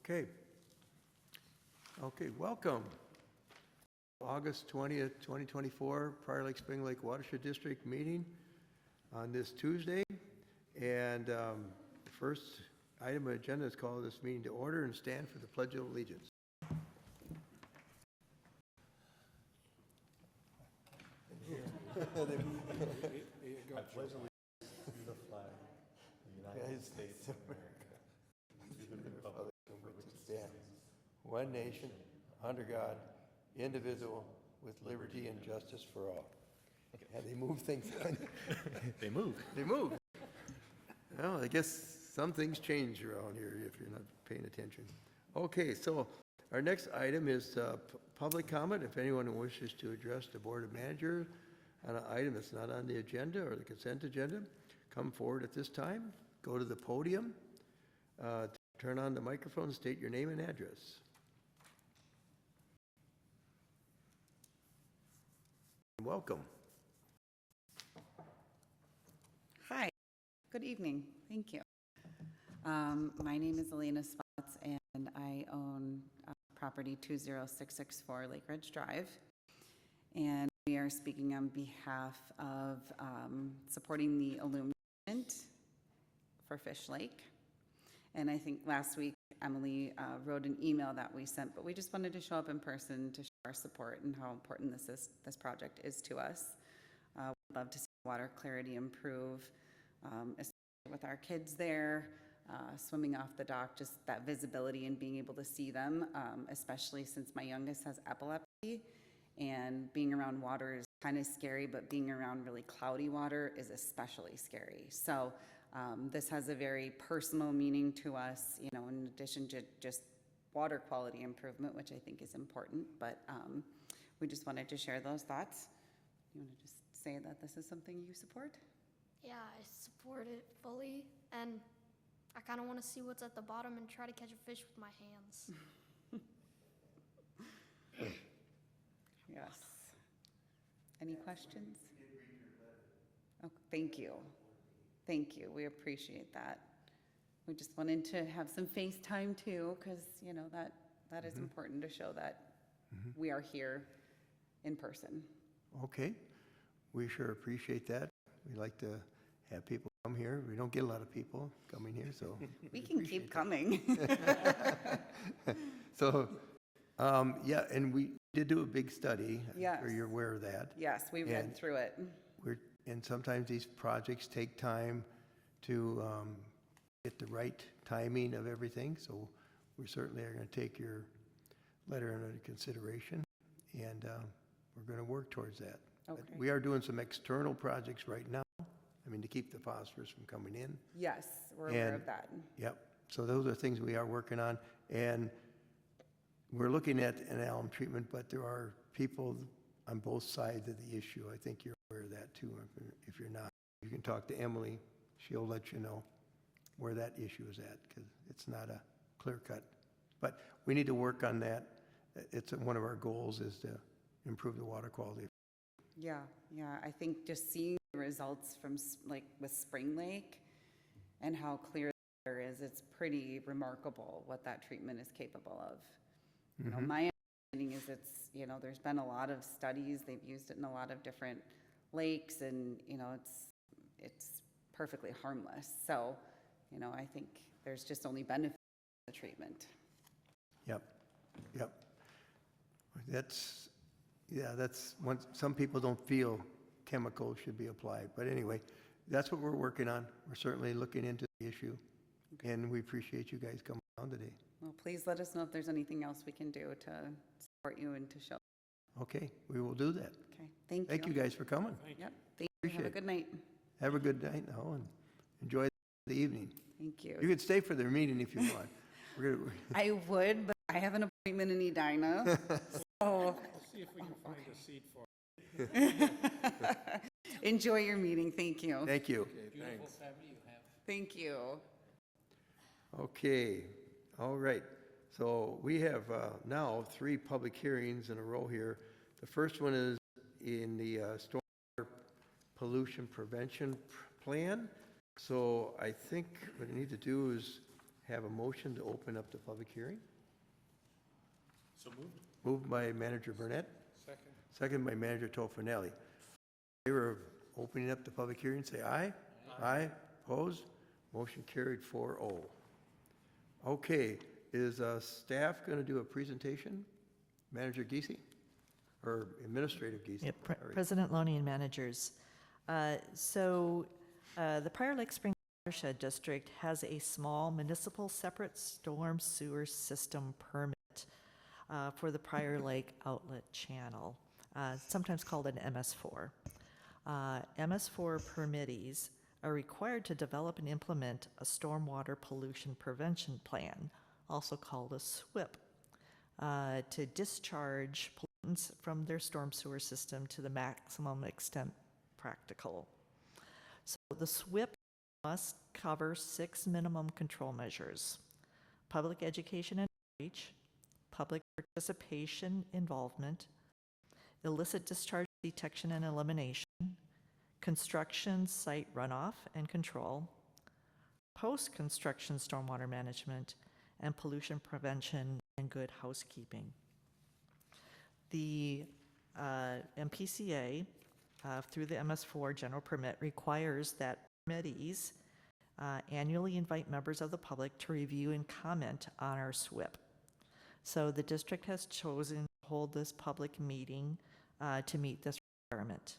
Okay. Okay, welcome. August 20th, 2024, Prior Lake Spring Lake Watershed District meeting on this Tuesday. And the first item on the agenda is call this meeting to order and stand for the Pledge of Allegiance. I pledge allegiance to the flag of the United States of America, and to the republic for which it stands, One nation, under God, indivisible, with liberty and justice for all. Yeah, they move things. They move. They move. Well, I guess some things change around here if you're not paying attention. Okay, so our next item is public comment. If anyone wishes to address the Board of Managers on an item that's not on the agenda or the consent agenda, come forward at this time. Go to the podium, turn on the microphone, state your name and address. Welcome. Hi, good evening. Thank you. My name is Elena Spots, and I own property 20664 Lake Ridge Drive. And we are speaking on behalf of supporting the illumination for Fish Lake. And I think last week Emily wrote an email that we sent, but we just wanted to show up in person to show our support and how important this project is to us. We'd love to see water clarity improve, especially with our kids there, swimming off the dock, just that visibility and being able to see them, especially since my youngest has epilepsy. And being around water is kind of scary, but being around really cloudy water is especially scary. So this has a very personal meaning to us, you know, in addition to just water quality improvement, which I think is important. But we just wanted to share those thoughts. You want to just say that this is something you support? Yeah, I support it fully, and I kind of want to see what's at the bottom and try to catch a fish with my hands. Yes. Any questions? Oh, thank you. Thank you. We appreciate that. We just wanted to have some FaceTime too, because you know that is important to show that we are here in person. Okay, we sure appreciate that. We like to have people come here. We don't get a lot of people coming here, so We can keep coming. So, yeah, and we did do a big study. Yes. I'm sure you're aware of that. Yes, we read through it. And sometimes these projects take time to get the right timing of everything. So we certainly are going to take your letter into consideration, and we're going to work towards that. Okay. But we are doing some external projects right now. I mean, to keep the phosphorus from coming in. Yes, we're aware of that. Yep. So those are things we are working on. And we're looking at an alum treatment, but there are people on both sides of the issue. I think you're aware of that too. If you're not, you can talk to Emily. She'll let you know where that issue is at, because it's not a clear cut. But we need to work on that. It's one of our goals is to improve the water quality. Yeah, I think just seeing the results from like with Spring Lake and how clear the water is, it's pretty remarkable what that treatment is capable of. You know, my understanding is it's, you know, there's been a lot of studies, they've used it in a lot of different lakes, and, you know, it's perfectly harmless. So, you know, I think there's just only benefit to the treatment. Yep. That's one. Some people don't feel chemicals should be applied, but anyway, that's what we're working on. We're certainly looking into the issue, and we appreciate you guys coming on today. Well, please let us know if there's anything else we can do to support you and to show. Okay, we will do that. Okay, thank you. Thank you guys for coming. Yep, thank you. Have a good night. Have a good night now, and enjoy the evening. Thank you. You could stay for their meeting if you want. I would, but I have an appointment in Edina. So See if we can find a seat for enjoy your meeting. Thank you. Thank you. beautiful family you have. Thank you. Okay, all right. So we have now 3 public hearings in a row here. The first one is in the stormwater pollution prevention plan. So I think what I need to do is have a motion to open up the public hearing? So moved. Moved by Manager Burnett, Second. second by Manager Toffenelli. In favor of opening up the public hearing, say aye. Aye. Opposed? Motion carried 4-0. Okay, is staff going to do a presentation? Manager Giese? Or Administrative Giese? Yeah, Sorry. President Loney and managers. The Prior Lake Spring Watershed District has a small municipal separate storm sewer system permit for the Prior Lake Outlet Channel, sometimes called an MS4. MS4 permittees are required to develop and implement a stormwater pollution prevention plan, also called a SWIP, to discharge pollutants from their storm sewer system to the maximum extent practical. So the SWIP must cover 6 minimum control measures: public education and outreach, public participation involvement, illicit discharge detection and elimination, construction site runoff and control, post-construction stormwater management, and pollution prevention and good housekeeping. The MPCA, through the MS4 general permit, requires that permittees annually invite members of the public to review and comment on our SWIP. So the district has chosen to hold this public meeting to meet this requirement.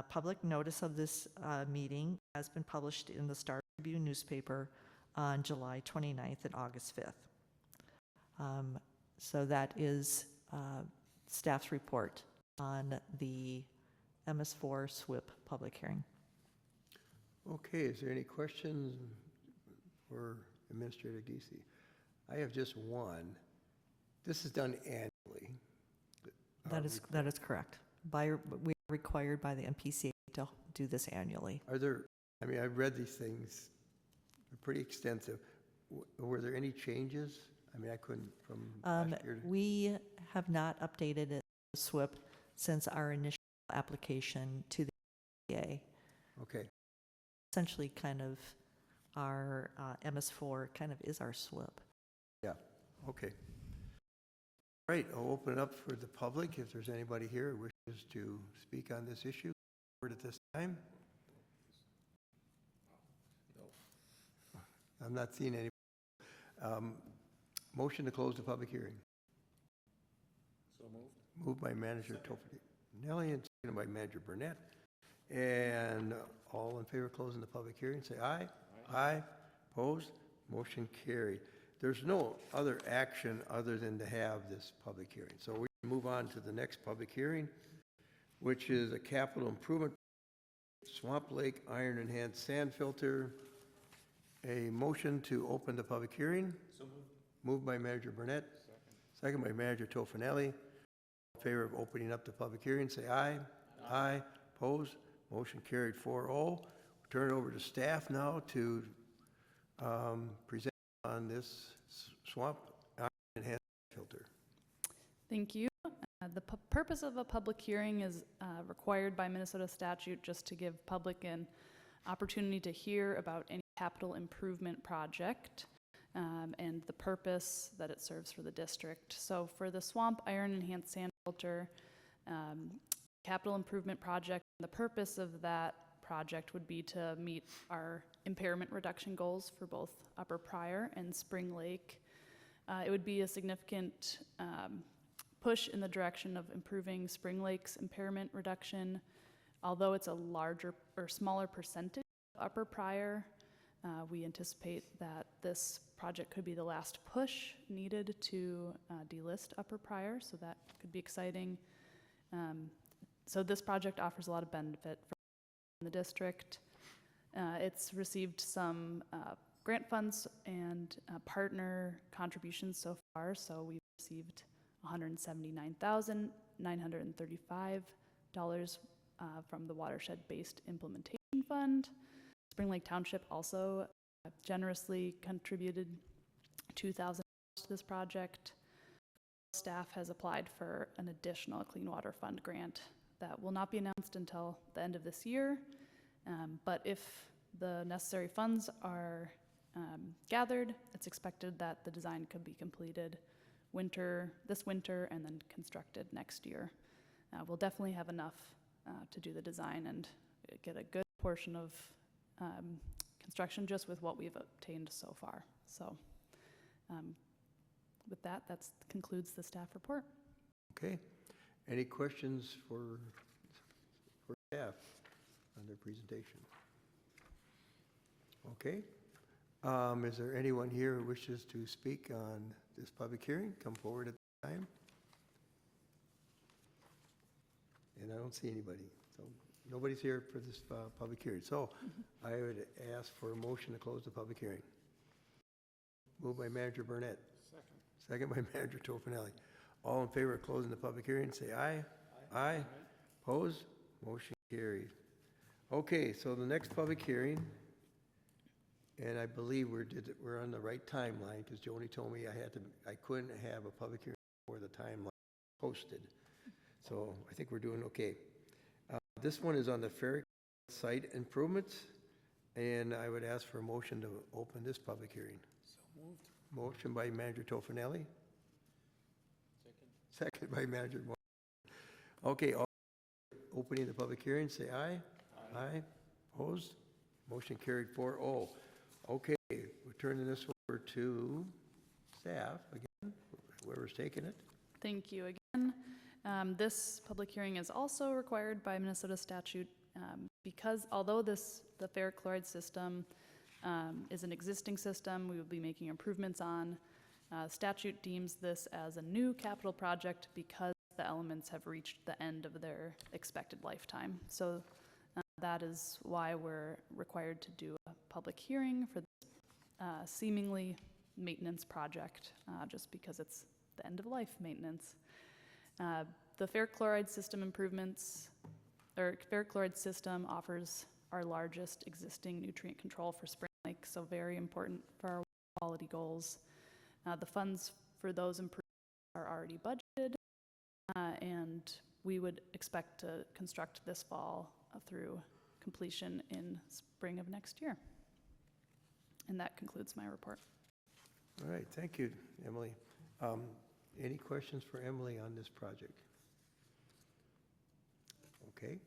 Public notice of this meeting has been published in the Star Tribune newspaper on July 29th and August 5th. So that is staff's report on the MS4 SWIP public hearing. Okay, is there any questions for Administrator Giese? I have just one. This is done annually. That is correct. We are required by the MPCA to do this annually. Are there, I mean, I've read these things, they're pretty extensive. Were there any changes? I mean, I couldn't from last year. We have not updated the SWIP since our initial application to the MPCA. Okay, Essentially, kind of our MS4 kind of is our SWIP. yeah, okay. All right, I'll open it up for the public. If there's anybody here who wishes to speak on this issue, word at this time. I'm not seeing any. Motion to close the public hearing. So moved. Moved by Manager Toffenelli and seconded by Manager Burnett. And all in favor of closing the public hearing, say aye. Aye. Opposed? Motion carried. There's no other action other than to have this public hearing. So we move on to the next public hearing, which is a capital improvement, Swamp Lake Iron Enhanced Sand Filter. A motion to open the public hearing. So moved. Moved by Manager Burnett. Second by Manager Toffenelli. All in favor of opening up the public hearing, say aye. Aye. Opposed? Motion carried 4-0. Turn it over to staff now to present on this swamp iron enhanced filter. Thank you. The purpose of a public hearing is required by Minnesota statute just to give public an opportunity to hear about any capital improvement project and the purpose that it serves for the district. So for the swamp iron enhanced sand filter capital improvement project, the purpose of that project would be to meet our impairment reduction goals for both Upper Pryor and Spring Lake. It would be a significant push in the direction of improving Spring Lake's impairment reduction. Although it's a larger or smaller percentage of Upper Pryor, we anticipate that this project could be the last push needed to delist Upper Pryor, so that could be exciting. So this project offers a lot of benefit for the district. It's received some grant funds and partner contributions so far, so we've received $179,935 from the Watershed-Based Implementation Fund. Spring Lake Township also generously contributed $2,000 to this project. Staff has applied for an additional Clean Water Fund grant that will not be announced until the end of this year, but if the necessary funds are gathered, it's expected that the design could be completed this winter and then constructed next year. We'll definitely have enough to do the design and get a good portion of construction just with what we've obtained so far. So with that concludes the staff report. Okay. Any questions for staff on their presentation? Okay. Is there anyone here who wishes to speak on this public hearing? Come forward at the time. And I don't see anybody. So nobody's here for this public hearing. So I would ask for a motion to close the public hearing. Moved by Manager Burnett. Second by Manager Tofinelli. All in favor of closing the public hearing, say aye. Aye. Opposed? Motion carried. Okay, so the next public hearing, and I believe we're on the right timeline because Joni told me I couldn't have a public hearing before the timeline posted. So I think we're doing okay. This one is on the fair site improvements, and I would ask for a motion to open this public hearing. So moved. Motion by Manager Tofinelli. Second by Manager Moore. Okay, all opening the public hearing, say aye. Aye. Opposed? Motion carried 4-0. Okay, we're turning this over to staff again, whoever's taking it. Thank you again. This public hearing is also required by Minnesota statute because although the ferric chloride system is an existing system we will be making improvements on, statute deems this as a new capital project because the elements have reached the end of their expected lifetime. So that is why we're required to do a public hearing for this seemingly maintenance project, just because it's the end of life maintenance. The ferric chloride system improvements, or ferric chloride system offers our largest existing nutrient control for Spring Lake, so very important for our quality goals. The funds for those improvements are already budgeted, and we would expect to construct this fall through completion in spring of next year. And that concludes my report. All right, thank you, Emily. Any questions for Emily on this project? Okay.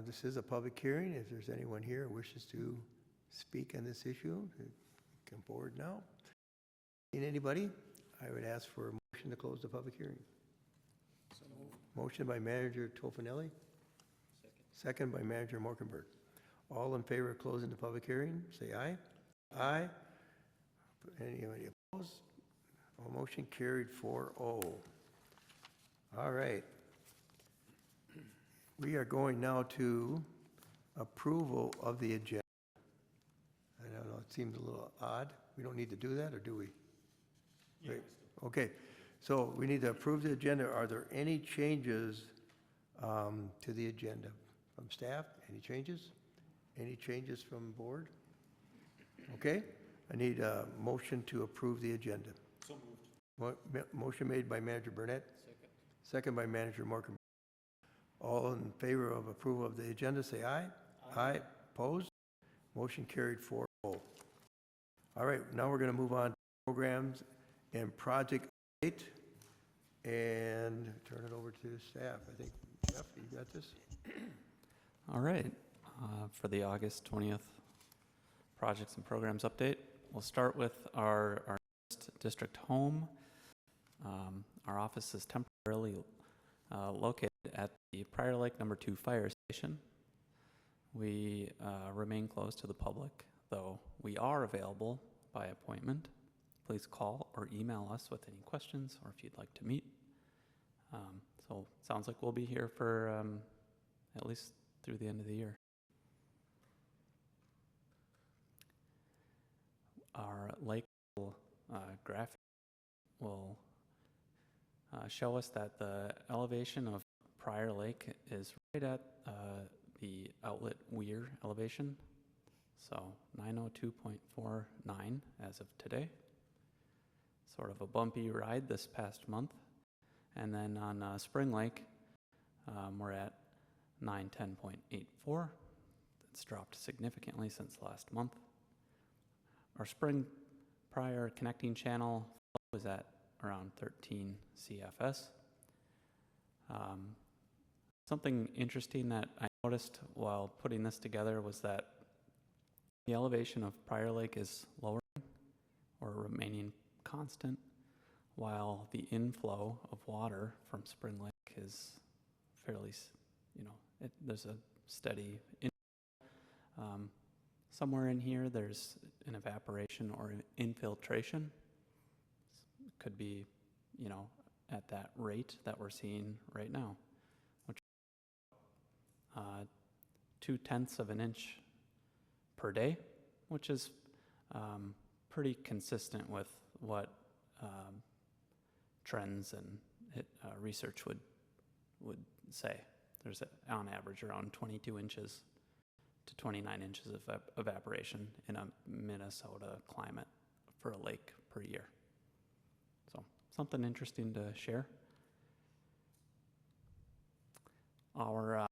This is a public hearing. If there's anyone here who wishes to speak on this issue, come forward now. In anybody? I would ask for a motion to close the public hearing. So moved. Motion by Manager Tofinelli. Second by Manager Morkenberg. All in favor of closing the public hearing, say aye. Aye. Anybody opposed? Motion carried 4-0. All right. We are going now to approval of the agenda. I don't know, it seems a little odd. We don't need to do that, or do we? Yeah. Right. Okay, so we need to approve the agenda. Are there any changes to the agenda from staff? Any changes? Any changes from board? Okay, I need a motion to approve the agenda. So moved. Motion made by Manager Burnett. Second. Second by Manager Morgan. All in favor of approval of the agenda, say aye. Aye. Opposed? Motion carried 4-0. All right, now we're going to move on to programs and project update and turn it over to staff. I think, Jeff, you got this? All right. For the August 20th projects and programs update, we'll start with our district home. Our office is temporarily located at the Prior Lake No. 2 Fire Station. We remain closed to the public, though we are available by appointment. Please call or email us with any questions or if you'd like to meet. So it sounds like we'll be here for at least through the end of the year. Our lake graphic will show us that the elevation of Prior Lake is right at the outlet weir elevation, so 902.49 as of today. Sort of a bumpy ride this past month. And then on Spring Lake, we're at 910.84. That's dropped significantly since last month. our spring prior connecting channel was at around 13 CFS. Something interesting that I noticed while putting this together was that the elevation of Prior Lake is lowering or remaining constant, while the inflow of water from Spring Lake is fairly, there's a steady somewhere in here there's an evaporation or an infiltration. It could be, at that rate that we're seeing right now, which 0.2 of an inch per day, which is pretty consistent with what trends and research would say. There's on average around 22 inches to 29 inches of evaporation in a Minnesota climate for a lake per year. So something interesting to share. For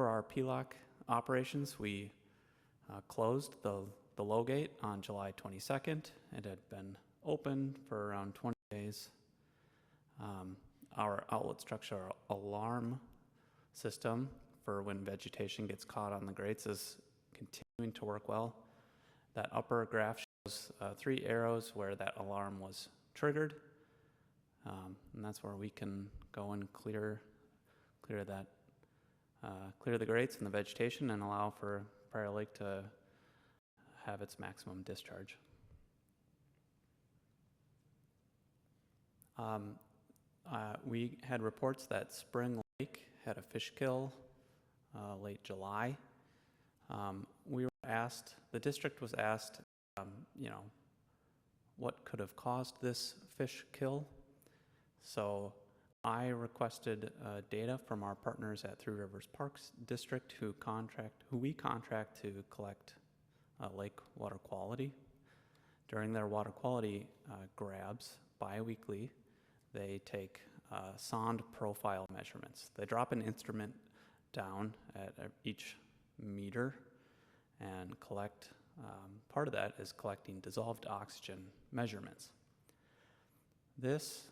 our PLOC operations, we closed the low gate on July 22nd. It had been open for around 20 days. Our outlet structure alarm system for when vegetation gets caught on the grates is continuing to work well. That upper graph shows 3 arrows where that alarm was triggered, and that's where we can go and clear the grates and the vegetation and allow for Prior Lake to have its maximum discharge. We had reports that Spring Lake had a fish kill late July. We were asked, the district was asked, what could have caused this fish kill. So I requested data from our partners at Three Rivers Parks District who we contract to collect lake water quality. During their water quality grabs bi-weekly, they take sonde profile measurements. They drop an instrument down at each meter and collect, part of that is collecting dissolved oxygen measurements. This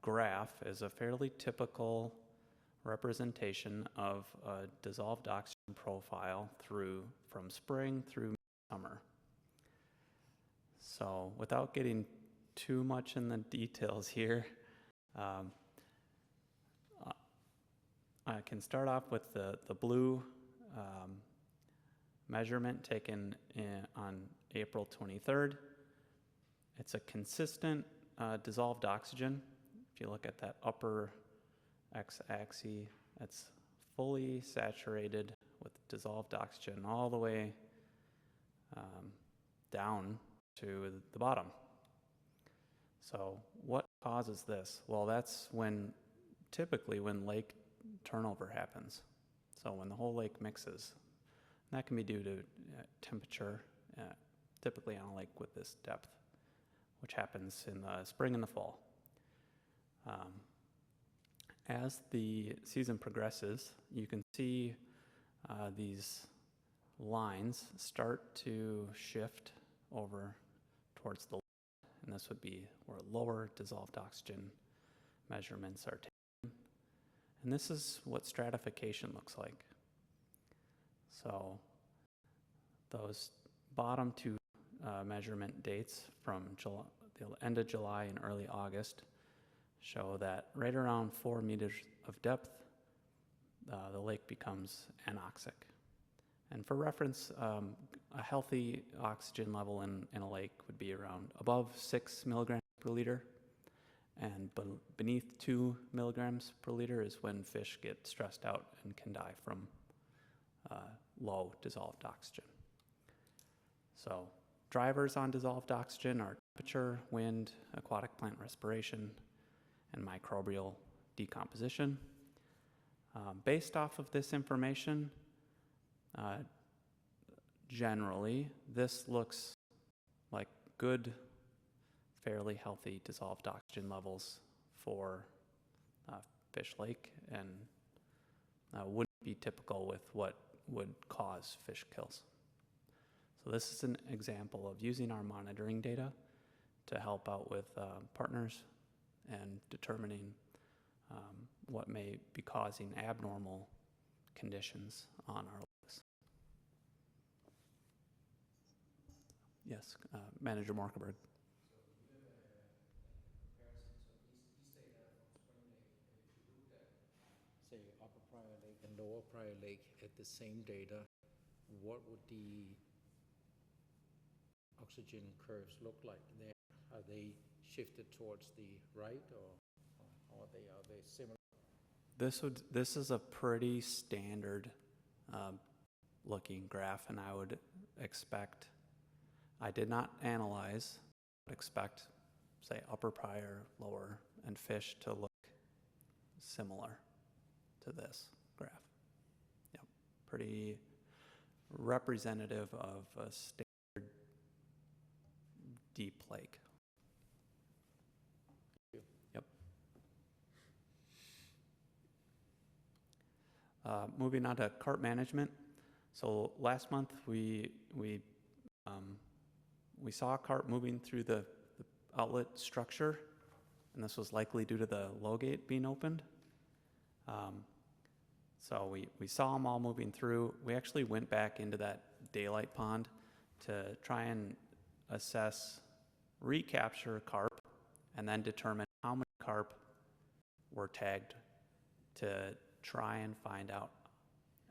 graph is a fairly typical representation of a dissolved oxygen profile from spring through summer. So without getting too much in the details here, I can start off with the blue measurement taken on April 23rd. It's a consistent dissolved oxygen. If you look at that upper x-axis, it's fully saturated with dissolved oxygen all the way down to the bottom. So what causes this? Well, that's typically when lake turnover happens. So when the whole lake mixes, that can be due to temperature, typically on a lake with this depth, which happens in the spring and the fall. As the season progresses, you can see these lines start to shift over towards the left, and this would be where lower dissolved oxygen measurements are taken. And this is what stratification looks like. So those bottom 2 measurement dates from the end of July and early August show that right around 4 meters of depth, the lake becomes anoxic. And for reference, a healthy oxygen level in a lake would be around above 6 milligrams per liter, and beneath 2 milligrams per liter is when fish get stressed out and can die from low dissolved oxygen. So drivers on dissolved oxygen are temperature, wind, aquatic plant respiration, and microbial decomposition. Based off of this information, generally, this looks like good, fairly healthy dissolved oxygen levels for Fish Lake, and wouldn't be typical with what would cause fish kills. So this is an example of using our monitoring data to help out with partners and determining what may be causing abnormal conditions on our lakes. Yes, Manager Markerberg. Say Upper Prior Lake and Lower Prior Lake at the same data, what would the oxygen curves look like there? Are they shifted towards the right, or are they similar? This is a pretty standard looking graph, and I would expect, I did not analyze, but expect, say, upper prior, lower, and fish to look similar to this graph. Yep, pretty representative of a standard deep lake. Yep. Moving on to carp management. So last month we saw carp moving through the outlet structure, and this was likely due to the low gate being opened. So we saw them all moving through. We actually went back into that daylight pond to try and assess, recapture carp, and then determine how many carp were tagged to try and find out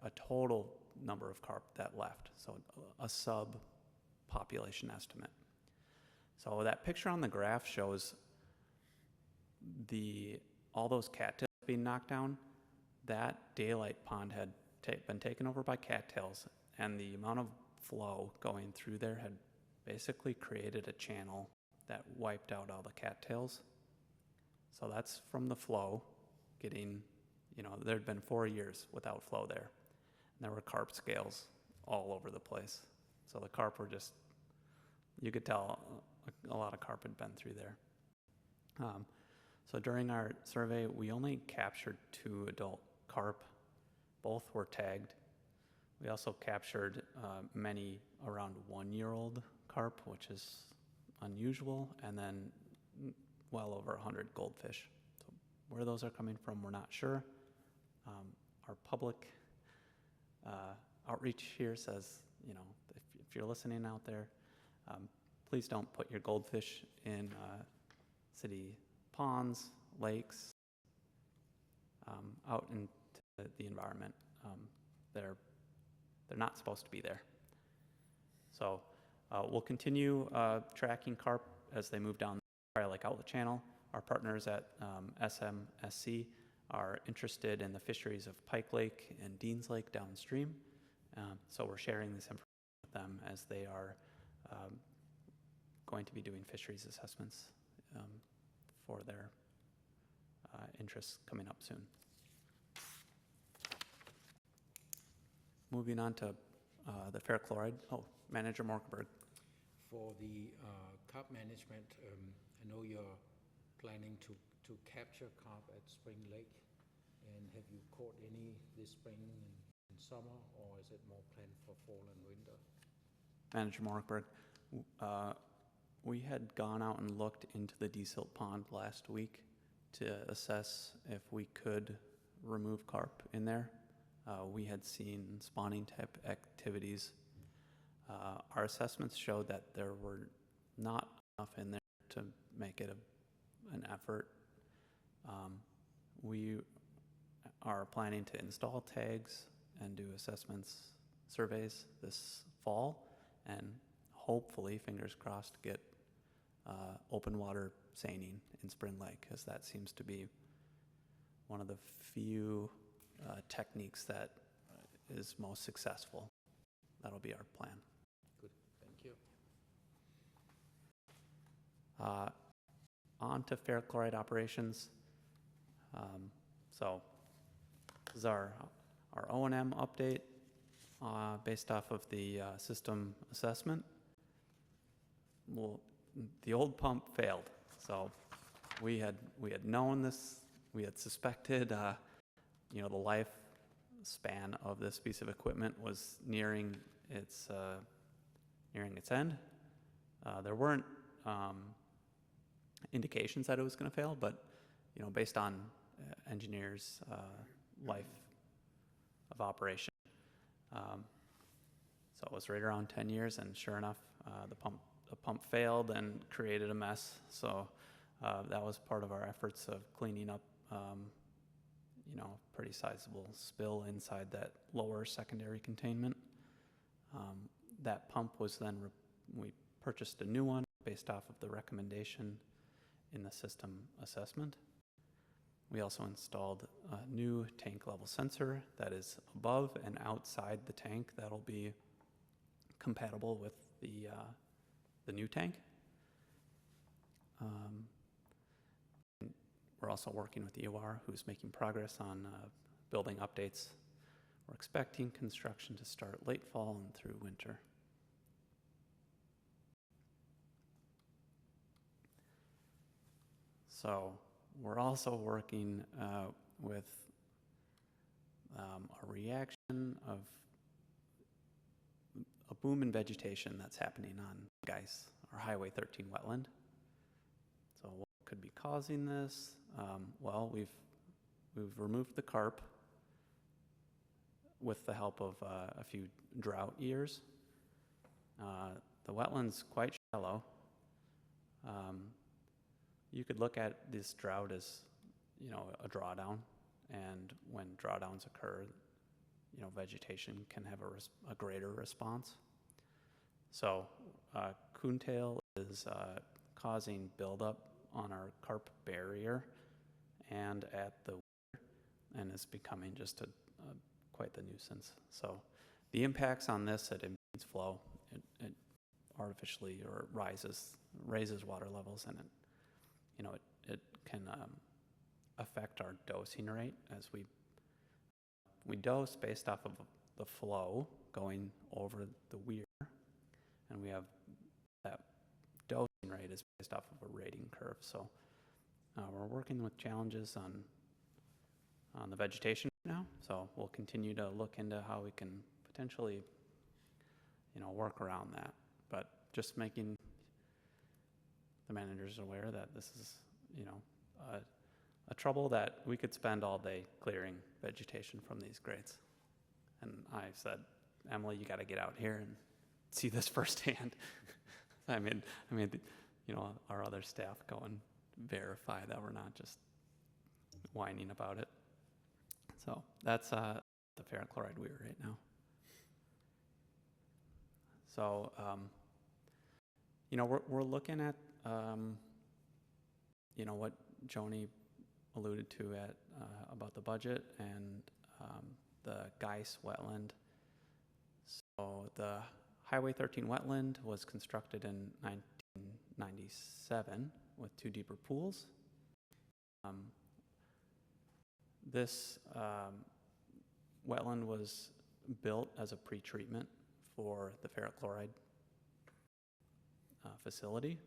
a total number of carp that left, so a sub-population estimate. So that picture on the graph shows all those cattails being knocked down. That daylight pond had been taken over by cattails, and the amount of flow going through there had basically created a channel that wiped out all the cattails. So that's from the flow getting, there'd been 4 years without flow there. And there were carp scales all over the place. So the carp were just, you could tell a lot of carp had been through there. So during our survey, we only captured 2 adult carp. Both were tagged. We also captured many around 1-year-old carp, which is unusual, and then well over 100 goldfish. So where those are coming from, we're not sure. Our public outreach here says, if you're listening out there, please don't put your goldfish in city ponds, lakes, out into the environment. They're not supposed to be there. So we'll continue tracking carp as they move down the Prior Lake Outlet Channel. Our partners at SMSC are interested in the fisheries of Pike Lake and Deans Lake downstream. So we're sharing this information with them as they are going to be doing fisheries assessments for their interests coming up soon. Moving on to the ferrochloride. Oh, Manager Morkenberg. For the carp management, I know you're planning to capture carp at Spring Lake, and have you caught any this spring and summer, or is it more planned for fall and winter? Manager Morkenberg. We had gone out and looked into the desilt pond last week to assess if we could remove carp in there. We had seen spawning type activities. Our assessments showed that there were not enough in there to make it an effort. We are planning to install tags and do assessments, surveys this fall, and hopefully, fingers crossed, get open water seining in Spring Lake, as that seems to be one of the few techniques that is most successful. That'll be our plan. Good, thank you. On to ferrochloride operations. So this is our O&M update based off of the system assessment. Well, the old pump failed, so we had known this. We had suspected, the lifespan of this piece of equipment was nearing its nearing its end. There weren't indications that it was going to fail, but based on engineers' life of operation, so it was right around 10 years, and sure enough, the pump failed and created a mess. So that was part of our efforts of cleaning up, pretty sizable spill inside that lower secondary containment. That pump was then, we purchased a new one based off of the recommendation in the system assessment. We also installed a new tank level sensor that is above and outside the tank that'll be compatible with the new tank. We're also working with EOR, who's making progress on building updates. We're expecting construction to start late fall and through winter. So we're also working with a reaction of a boom in vegetation that's happening on Geis, or Highway 13 wetland. So what could be causing this? Well, we've removed the carp with the help of a few drought years. The wetland's quite shallow. You could look at this drought as, a drawdown, and when drawdowns occur, vegetation can have a greater response. So coontail is causing buildup on our carp barrier and at the weir, and is becoming just quite the nuisance. So the impacts on this, it impedes flow. It artificially raises water levels, and it can affect our dosing rate as we dose based off of the flow going over the weir, and we have that dosing rate is based off of a rating curve. So we're working with challenges on the vegetation now. So we'll continue to look into how we can potentially, work around that. But just making the managers aware that this is, a trouble that we could spend all day clearing vegetation from these grades. And I said, Emily, you got to get out here and see this firsthand. I mean, our other staff go and verify that we're not just whining about it. So that's the ferric chloride weir right now. So, we're looking at, what Joni alluded to about the budget and the Geis wetland. So the Highway 13 wetland was constructed in 1997 with 2 deeper pools. This wetland was built as a pretreatment for the ferric chloride facility.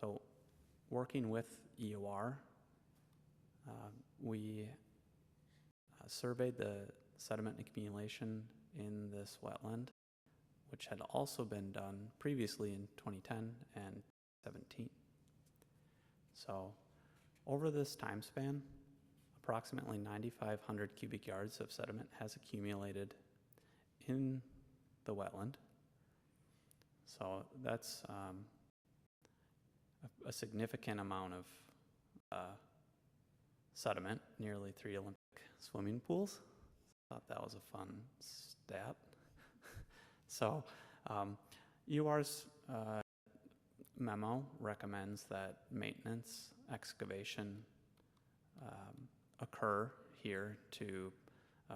So working with EOR, we surveyed the sediment accumulation in this wetland, which had also been done previously in 2010 and 2017. So over this time span, approximately 9,500 cubic yards of sediment has accumulated in the wetland. So that's a significant amount of sediment, nearly 3 Olympic swimming pools. Thought that was a fun stat. So EOR's memo recommends that maintenance excavation occur here to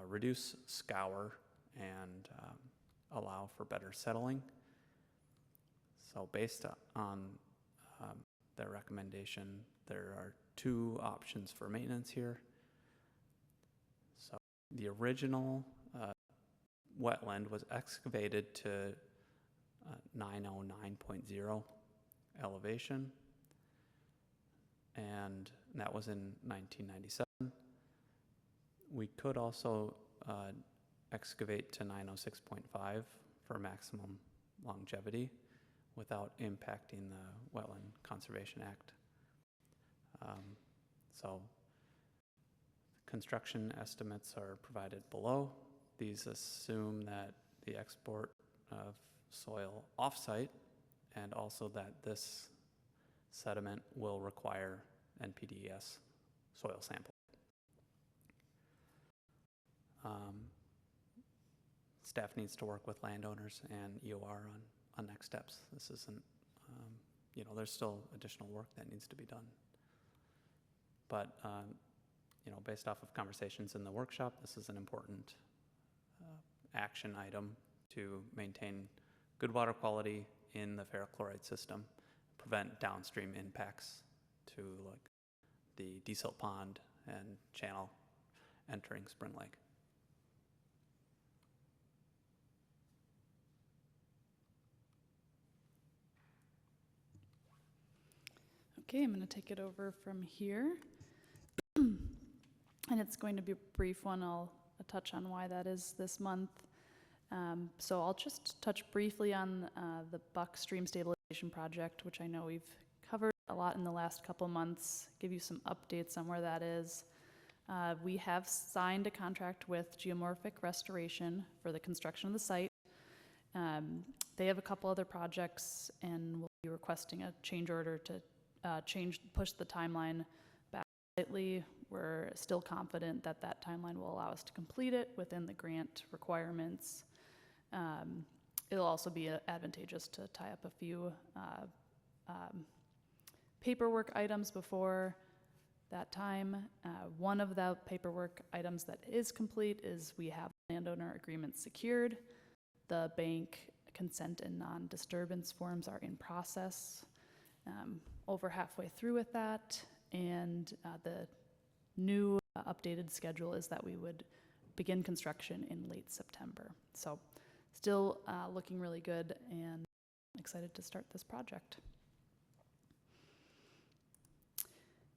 reduce scour and allow for better settling. So based on their recommendation, there are 2 options for maintenance here. So the original wetland was excavated to 909.0 elevation, and that was in 1997. We could also excavate to 906.5 for maximum longevity without impacting the Wetland Conservation Act. So construction estimates are provided below. These assume that the export of soil offsite and also that this sediment will require NPDES soil sample. Staff needs to work with landowners and EOR on next steps. This isn't, there's still additional work that needs to be done. But, based off of conversations in the workshop, this is an important action item to maintain good water quality in the ferrochloride system, prevent downstream impacts to like the desilt pond and channel entering Spring Lake. Okay, I'm going to take it over from here. And it's going to be a brief one. I'll touch on why that is this month. So I'll just touch briefly on the Buck Stream Stabilization Project, which I know we've covered a lot in the last couple months, give you some updates on where that is. We have signed a contract with Geomorphic Restoration for the construction of the site. They have a couple other projects and will be requesting a change order to push the timeline back slightly. We're still confident that that timeline will allow us to complete it within the grant requirements. It'll also be advantageous to tie up a few paperwork items before that time. One of the paperwork items that is complete is we have landowner agreements secured. The bank consent and non-disturbance forms are in process. Over halfway through with that, and the new updated schedule is that we would begin construction in late September. So still looking really good and excited to start this project.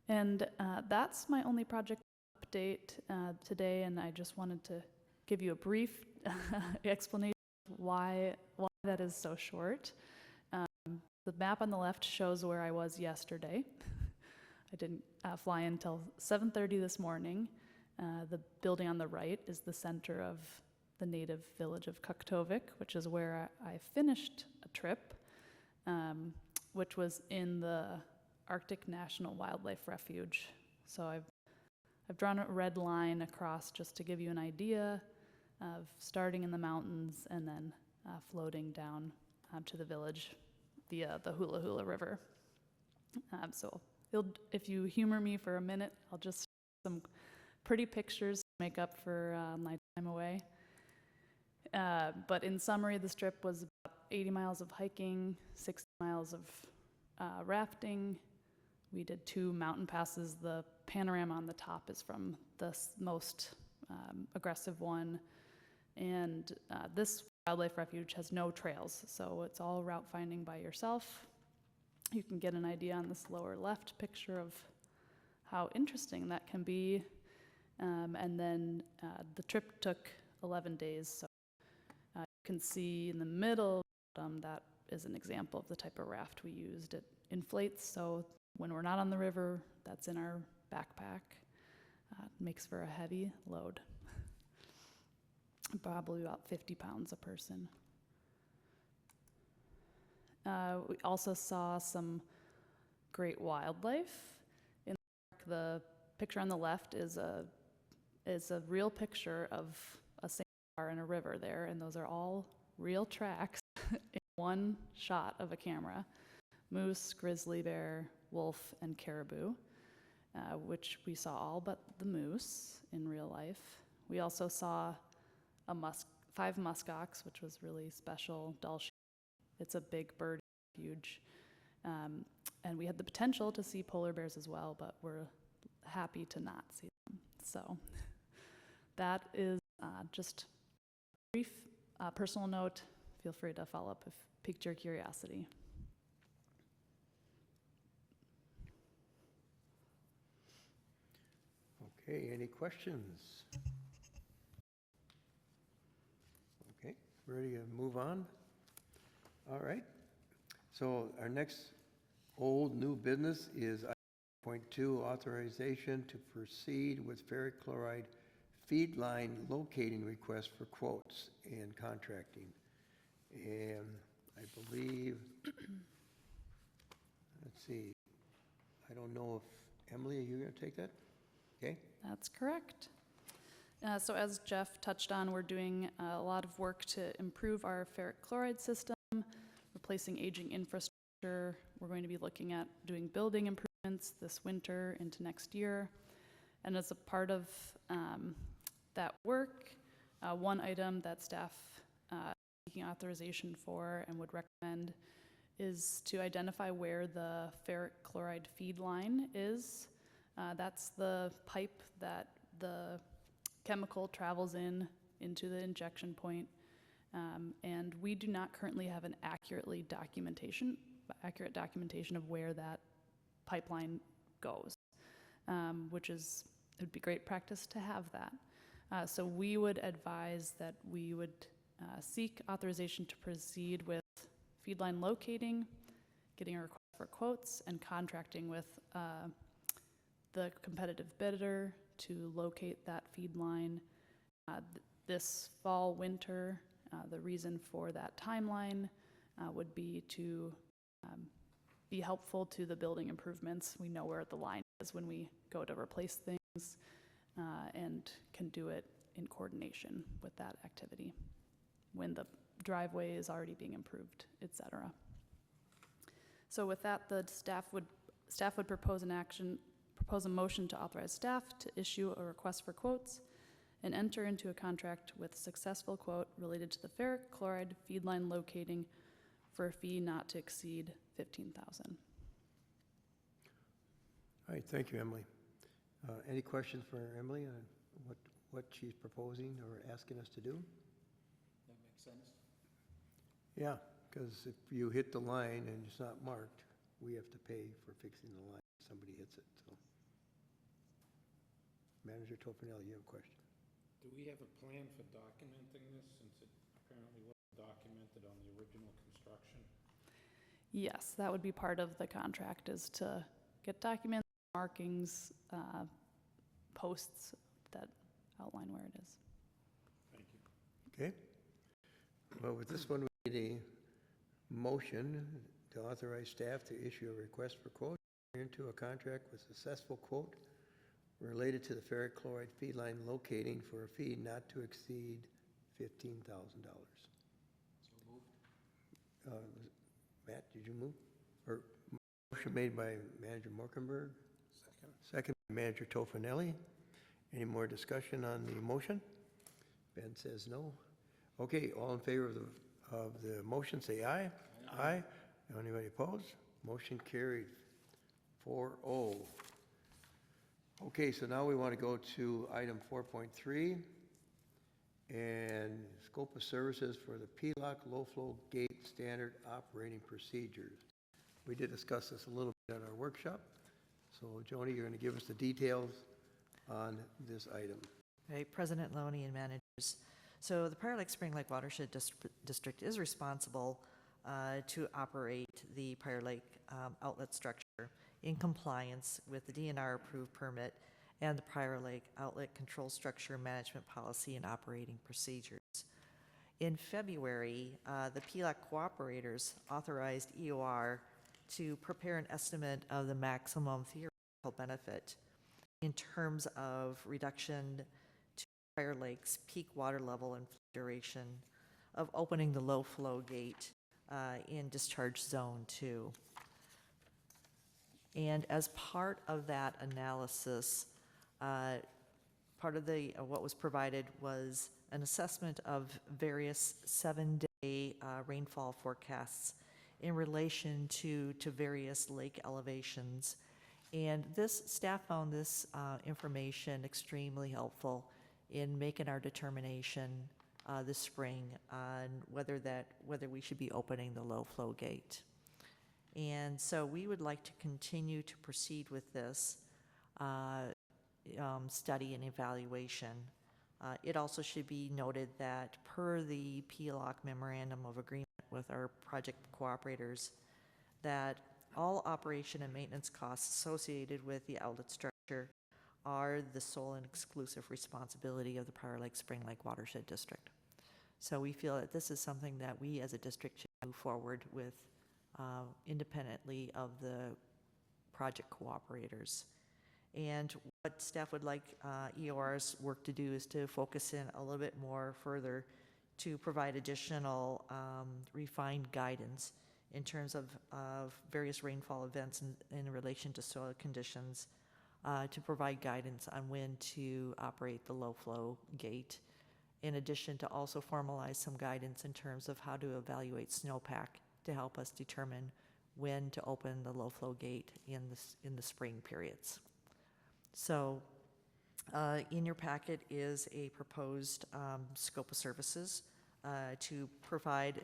And that's my only project update today, and I just wanted to give you a brief explanation of why that is so short. The map on the left shows where I was yesterday. I didn't fly in until 7:30 this morning. The building on the right is the center of the native village of Kuktovik, which is where I finished a trip, which was in the Arctic National Wildlife Refuge. So I've drawn a red line across just to give you an idea of starting in the mountains and then floating down to the village via the Hula Hula River. So if you humor me for a minute, I'll just show some pretty pictures to make up for my time away. But in summary, this trip was about 80 miles of hiking, 60 miles of rafting. We did 2 mountain passes. The panorama on the top is from the most aggressive one. And this wildlife refuge has no trails, so it's all route finding by yourself. You can get an idea on this lower left picture of how interesting that can be. And then the trip took 11 days, so you can see in the middle, that is an example of the type of raft we used. It inflates, so when we're not on the river, that's in our backpack. Makes for a heavy load. Probably about 50 pounds a person. We also saw some great wildlife. In the picture on the left is a real picture of a sandbar in a river there, and those are all real tracks in one shot of a camera. Moose, grizzly bear, wolf, and caribou, which we saw all but the moose in real life. We also saw 5 muskox, which was really special. Dulce. It's a big bird, huge. And we had the potential to see polar bears as well, but we're happy to not see them. So that is just a brief personal note. Feel free to follow up if piqued your curiosity. Okay, any questions? Okay, ready to move on? All right. So our next old new business is item .2, authorization to proceed with ferric chloride feed line locating request for quotes and contracting. And I believe, let's see, I don't know if, Emily, are you going to take that? Okay. That's correct. So as Jeff touched on, we're doing a lot of work to improve our ferric chloride system, replacing aging infrastructure. We're going to be looking at doing building improvements this winter into next year. And as a part of that work, one item that staff is seeking authorization for and would recommend is to identify where the ferric chloride feed line is. That's the pipe that the chemical travels into the injection point. And we do not currently have an accurate documentation of where that pipeline goes, which would be great practice to have that. So we would advise that we would seek authorization to proceed with feed line locating, getting a request for quotes, and contracting with the competitive bidder to locate that feed line this fall, winter. The reason for that timeline would be to be helpful to the building improvements. We know where the line is when we go to replace things and can do it in coordination with that activity when the driveway is already being improved, etc. So with that, the staff would propose a motion to authorize staff to issue a request for quotes and enter into a contract with a successful quote related to the ferric chloride feed line locating for a fee not to exceed $15,000. All right, thank you, Emily. Any questions for Emily on what she's proposing or asking us to do? That makes sense? Yeah, because if you hit the line and it's not marked, we have to pay for fixing the line if somebody hits it, so. Manager Tofinelli, you have a question? Do we have a plan for documenting this, since it apparently wasn't documented on the original construction? Yes, that would be part of the contract, is to get documents, markings, posts that outline where it is. Thank you. Okay. Well, with this one, we need a motion to authorize staff to issue a request for quote into a contract with successful quote related to the ferric chloride feed line locating for a fee not to exceed $15,000. So moved. Matt, did you move? Or motion made by Manager Morkenberg? Second by Manager Tofinelli. Any more discussion on the motion? Ben says no. Okay, all in favor of the motion, say aye. Aye. Anybody opposed? Motion carried 4-0. Okay, so now we want to go to item 4.3 and scope of services for the PLOC low-flow gate standard operating procedures. We did discuss this a little bit at our workshop. So, Joni, you're going to give us the details on this item. Right, President Loney and managers. So the Prior Lake Spring Lake Watershed District is responsible to operate the Prior Lake outlet structure in compliance with the DNR approved permit and the Prior Lake Outlet Control Structure Management Policy and Operating Procedures. In February, the PLOC cooperators authorized EOR to prepare an estimate of the maximum theoretical benefit in terms of reduction to Prior Lake's peak water level and duration of opening the low flow gate in discharge zone 2. And as part of that analysis, part of what was provided was an assessment of various 7-day rainfall forecasts in relation to various lake elevations. And staff found this information extremely helpful in making our determination this spring on whether we should be opening the low flow gate. And so we would like to continue to proceed with this study and evaluation It also should be noted that per the PLOC Memorandum of Agreement with our project cooperators, that all operation and maintenance costs associated with the outlet structure are the sole and exclusive responsibility of the Prior Lake Spring Lake Watershed District. So we feel that this is something that we as a district should move forward with independently of the project cooperators. And what staff would like EOR's work to do is to focus in a little bit more further to provide additional refined guidance in terms of various rainfall events in relation to soil conditions, to provide guidance on when to operate the low flow gate, in addition to also formalize some guidance in terms of how to evaluate snowpack to help us determine when to open the low flow gate in the spring periods. So in your packet is a proposed scope of services to provide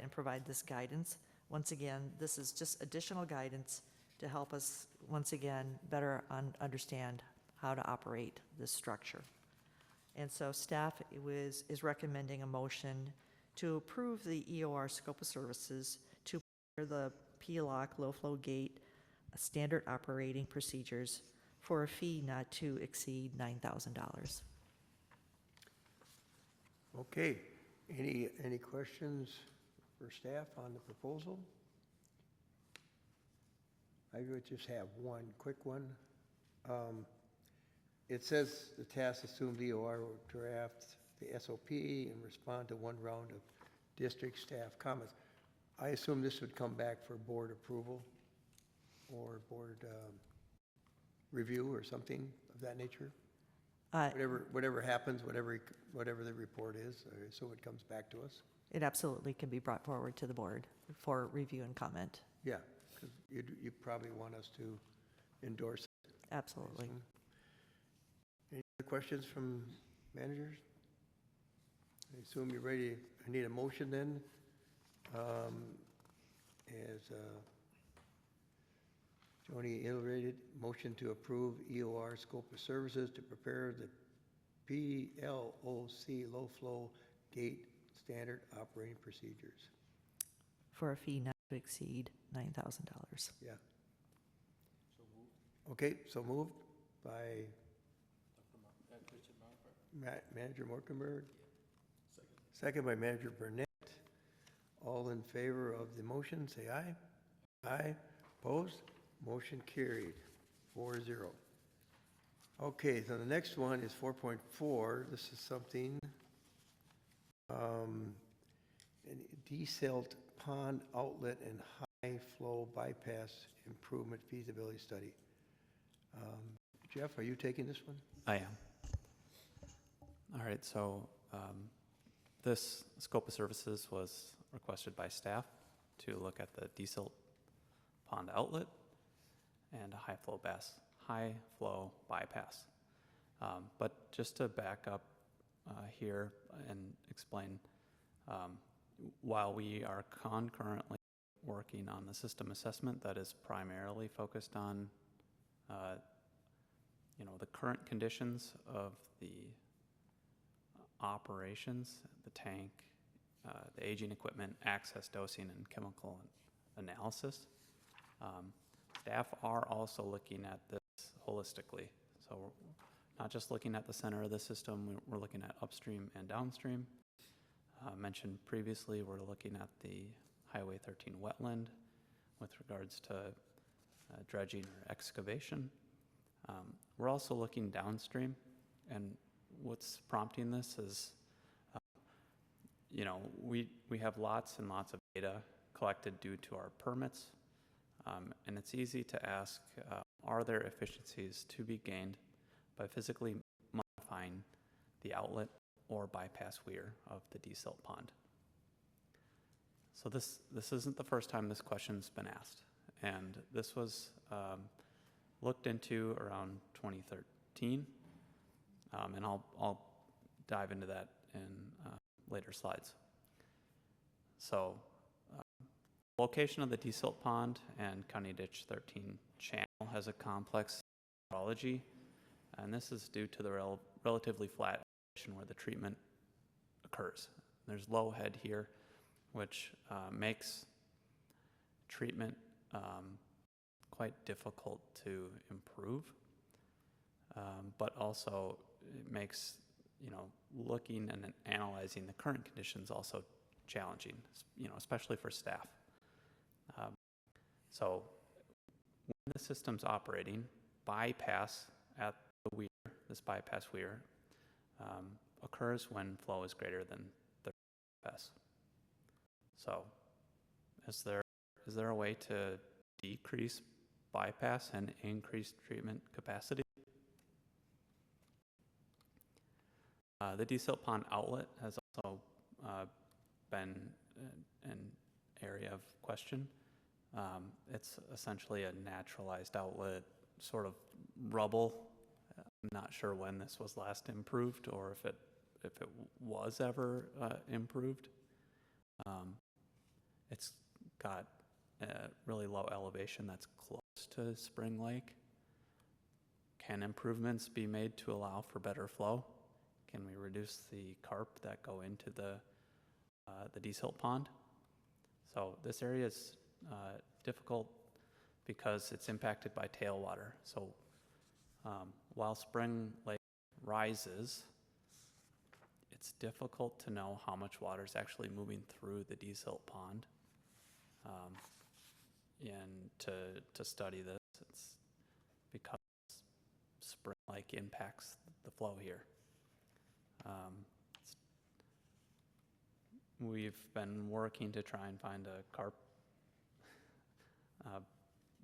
this guidance. Once again, this is just additional guidance to help us, once again, better understand how to operate this structure. And so staff is recommending a motion to approve the EOR scope of services to prepare the PLOC low flow gate standard operating procedures for a fee not to exceed $9,000. Okay, any questions for staff on the proposal? I would just have one quick one. It says the task assumed EOR will draft the SOP and respond to one round of district staff comments. I assume this would come back for board approval or board review or something of that nature? Whatever happens, whatever the report is, I assume it comes back to us? It absolutely can be brought forward to the board for review and comment. Yeah, because you probably want us to endorse it. Absolutely. Any other questions from managers? I assume you're ready. I need a motion then. As Joni iterated, motion to approve EOR scope of services to prepare the PLOC low flow gate standard operating procedures. For a fee not to exceed $9,000. Yeah. Okay, so moved by Manager Morkenberg. Second by Manager Burnett. All in favor of the motion, say aye. Aye. Opposed? Motion carried, 4-0. Okay, so the next one is 4.4. This is something, desilt pond outlet and high flow bypass improvement feasibility study. Jeff, are you taking this one? I am. All right, so this scope of services was requested by staff to look at the desilt pond outlet and a high flow bypass. But just to back up here and explain, while we are concurrently working on the system assessment that is primarily focused on the current conditions of the operations, the tank, the aging equipment, access dosing, and chemical analysis. Staff are also looking at this holistically. So we're not just looking at the center of the system, we're looking at upstream and downstream. Mentioned previously, we're looking at the Highway 13 wetland with regards to dredging or excavation. We're also looking downstream, and what's prompting this is, we have lots and lots of data collected due to our permits, and it's easy to ask, are there efficiencies to be gained by physically modifying the outlet or bypass weir of the desilt pond? So this isn't the first time this question's been asked, and this was looked into around 2013, and I'll dive into that in later slides. So location of the desilt pond and County Ditch 13 channel has a complex hydrology, and this is due to the relatively flat where the treatment occurs. There's low head here, which makes treatment quite difficult to improve, but also it makes, looking and analyzing the current conditions also challenging, especially for staff. So when the system's operating, bypass at the weir, this bypass weir, occurs when flow is greater than 30 fps. So is there a way to decrease bypass and increase treatment capacity? The desilt pond outlet has also been an area of question. It's essentially a naturalized outlet, sort of rubble. I'm not sure when this was last improved or if it was ever improved. It's got a really low elevation that's close to Spring Lake. Can improvements be made to allow for better flow? Can we reduce the carp that go into the desilt pond? So this area is difficult because it's impacted by tailwater. So while Spring Lake rises, it's difficult to know how much water is actually moving through the desilt pond. And to study this, it's because Spring Lake impacts the flow here. We've been working to try and find a carp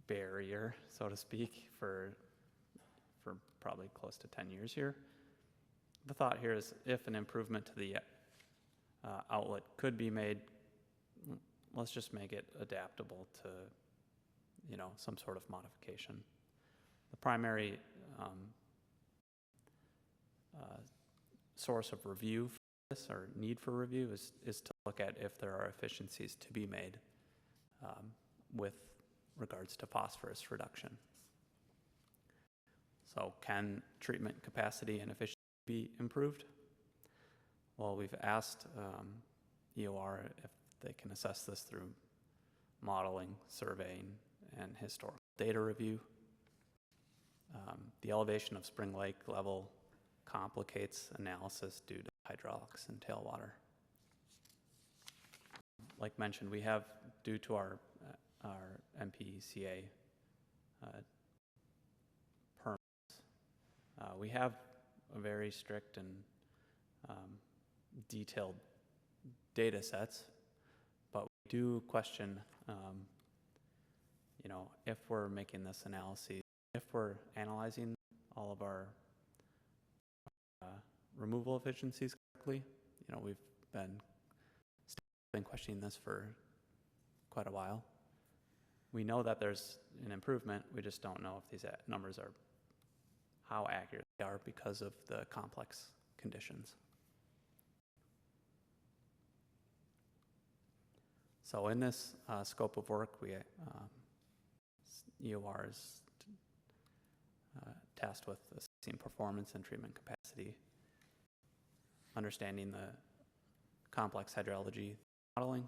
barrier, so to speak, for probably close to 10 years here. The thought here is if an improvement to the outlet could be made, let's just make it adaptable to, some sort of modification. The primary source of review for this, or need for review, is to look at if there are efficiencies to be made with regards to phosphorus reduction. So can treatment capacity and efficiency be improved? Well, we've asked EOR if they can assess this through modeling, surveying, and historical data review. The elevation of Spring Lake level complicates analysis due to hydraulics and tailwater. Like mentioned, we have, due to our MPCA permits, we have a very strict and detailed data sets, but we do question, if we're making this analysis, if we're analyzing all of our removal efficiencies correctly. We've been questioning this for quite a while. We know that there's an improvement. We just don't know if these numbers are how accurate they are because of the complex conditions. So in this scope of work, EOR is tasked with assessing performance and treatment capacity, understanding the complex hydrology modeling,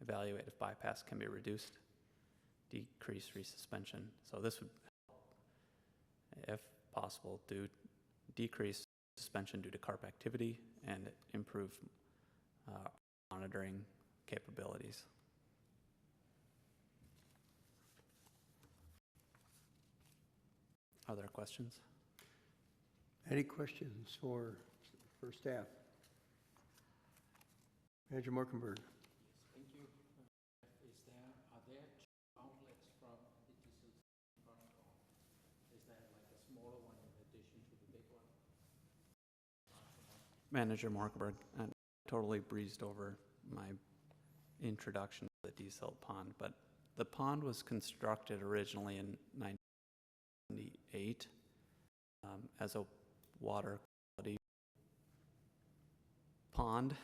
evaluate if bypass can be reduced, decrease resuspension. So this would help, if possible, decrease suspension due to carp activity and improve monitoring capabilities. Are there questions? Any questions for staff? Manager Morkenberg. Thank you. Are there two outlets from the desilt pond, or is there like a smaller one in addition to the big one? Manager Morkenberg, I totally breezed over my introduction to the desilt pond, but the pond was constructed originally in 1998 as a water quality pond.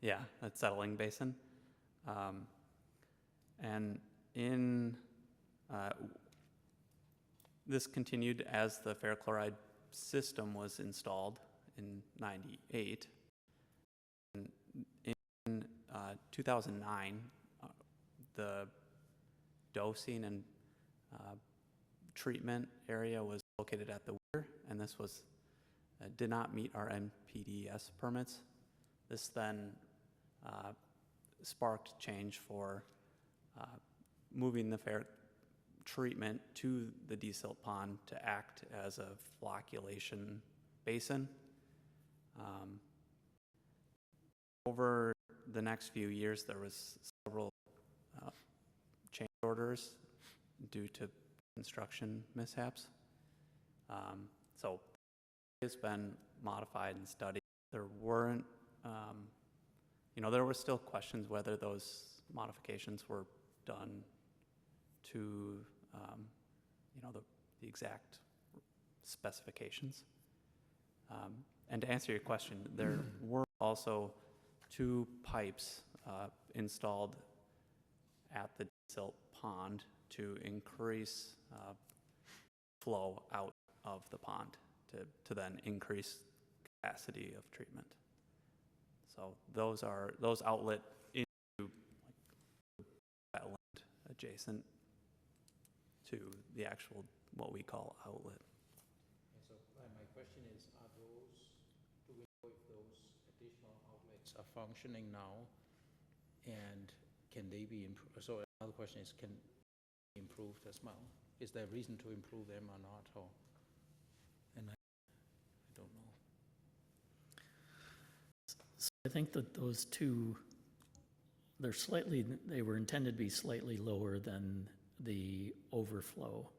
Yeah, a settling basin. And this continued as the ferrochloride system was installed in 98. And in 2009, the dosing and treatment area was located at the weir, and this was did not meet our NPDES permits. This then sparked change for moving the fair treatment to the desilt pond to act as a flocculation basin. Over the next few years, there was several change orders due to construction mishaps. So it's been modified and studied. There weren't, there were still questions whether those modifications were done to, the exact specifications. And to answer your question, there were also 2 pipes installed at the silt pond to increase flow out of the pond to then increase capacity of treatment. So those outlet into wetland adjacent to the actual what we call outlet. And so my question is, do we know if those additional outlets are functioning now, and can they be improved? So another question is, can they be improved as well? Is there a reason to improve them or not? And I don't know. So I think that those two, they were intended to be slightly lower than the overflow,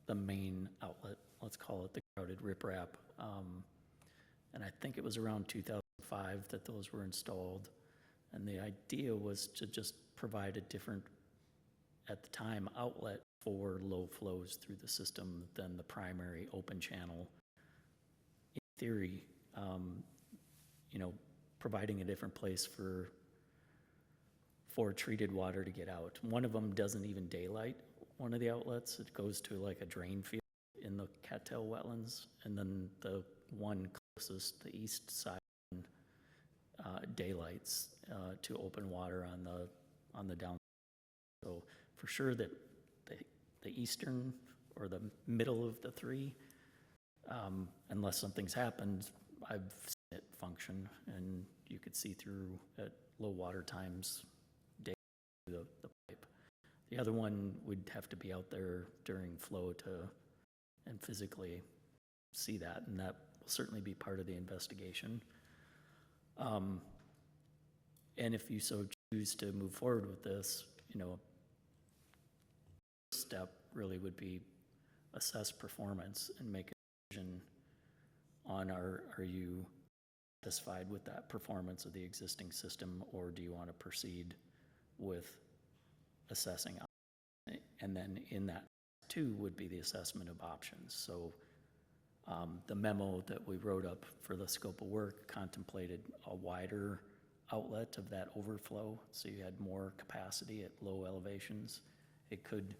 the main outlet, let's call it the crowded riprap. And I think it was around 2005 that those were installed. And the idea was to just provide a different, at the time, outlet for low flows through the system than the primary open channel. In theory, providing a different place for treated water to get out. One of them doesn't even daylight one of the outlets. It goes to like a drain field in the cattail wetlands, and then the one closest, the east side, daylights to open water on the down. So for sure that the eastern or the middle of the 3, unless something's happened, I've seen it function, and you could see through at low water times the pipe. The other one would have to be out there during flow and physically see that, and that will certainly be part of the investigation. And if you so choose to move forward with this, first step really would be assess performance and make a decision on are you satisfied with that performance of the existing system, or do you want to proceed with assessing? And then in that too would be the assessment of options. So the memo that we wrote up for the scope of work contemplated a wider outlet of that overflow, so you had more capacity at low elevations. It could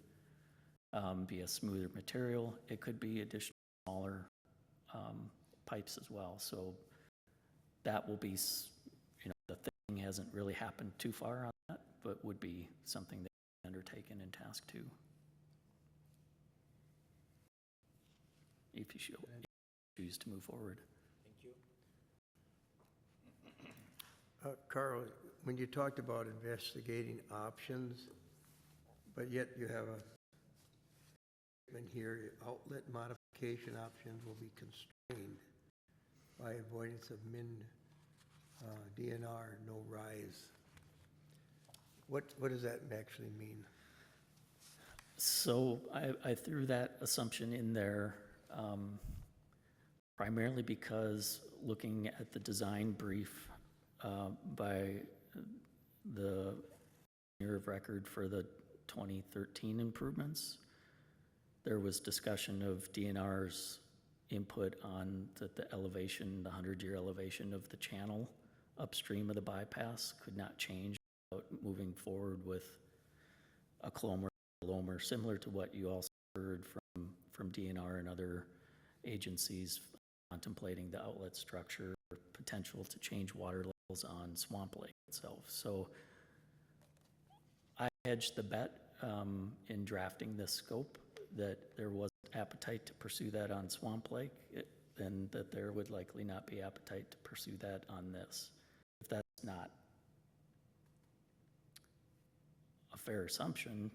be a smoother material. It could be additional smaller pipes as well. So that will be, the thing hasn't really happened too far on that, but would be something that can be undertaken in task 2. If you choose to move forward. Thank you. Carl, when you talked about investigating options, but yet you have a statement here, outlet modification options will be constrained by avoidance of DNR, no rise. What does that actually mean? So I threw that assumption in there primarily because looking at the design brief by the engineer of record for the 2013 improvements, there was discussion of DNR's input on the elevation, the 100-year elevation of the channel upstream of the bypass could not change without moving forward with a clomer, similar to what you also heard from DNR and other agencies contemplating the outlet structure, or potential to change water levels on Swamp Lake itself. So I hedged the bet in drafting this scope that there was appetite to pursue that on Swamp Lake, and that there would likely not be appetite to pursue that on this. If that's not a fair assumption,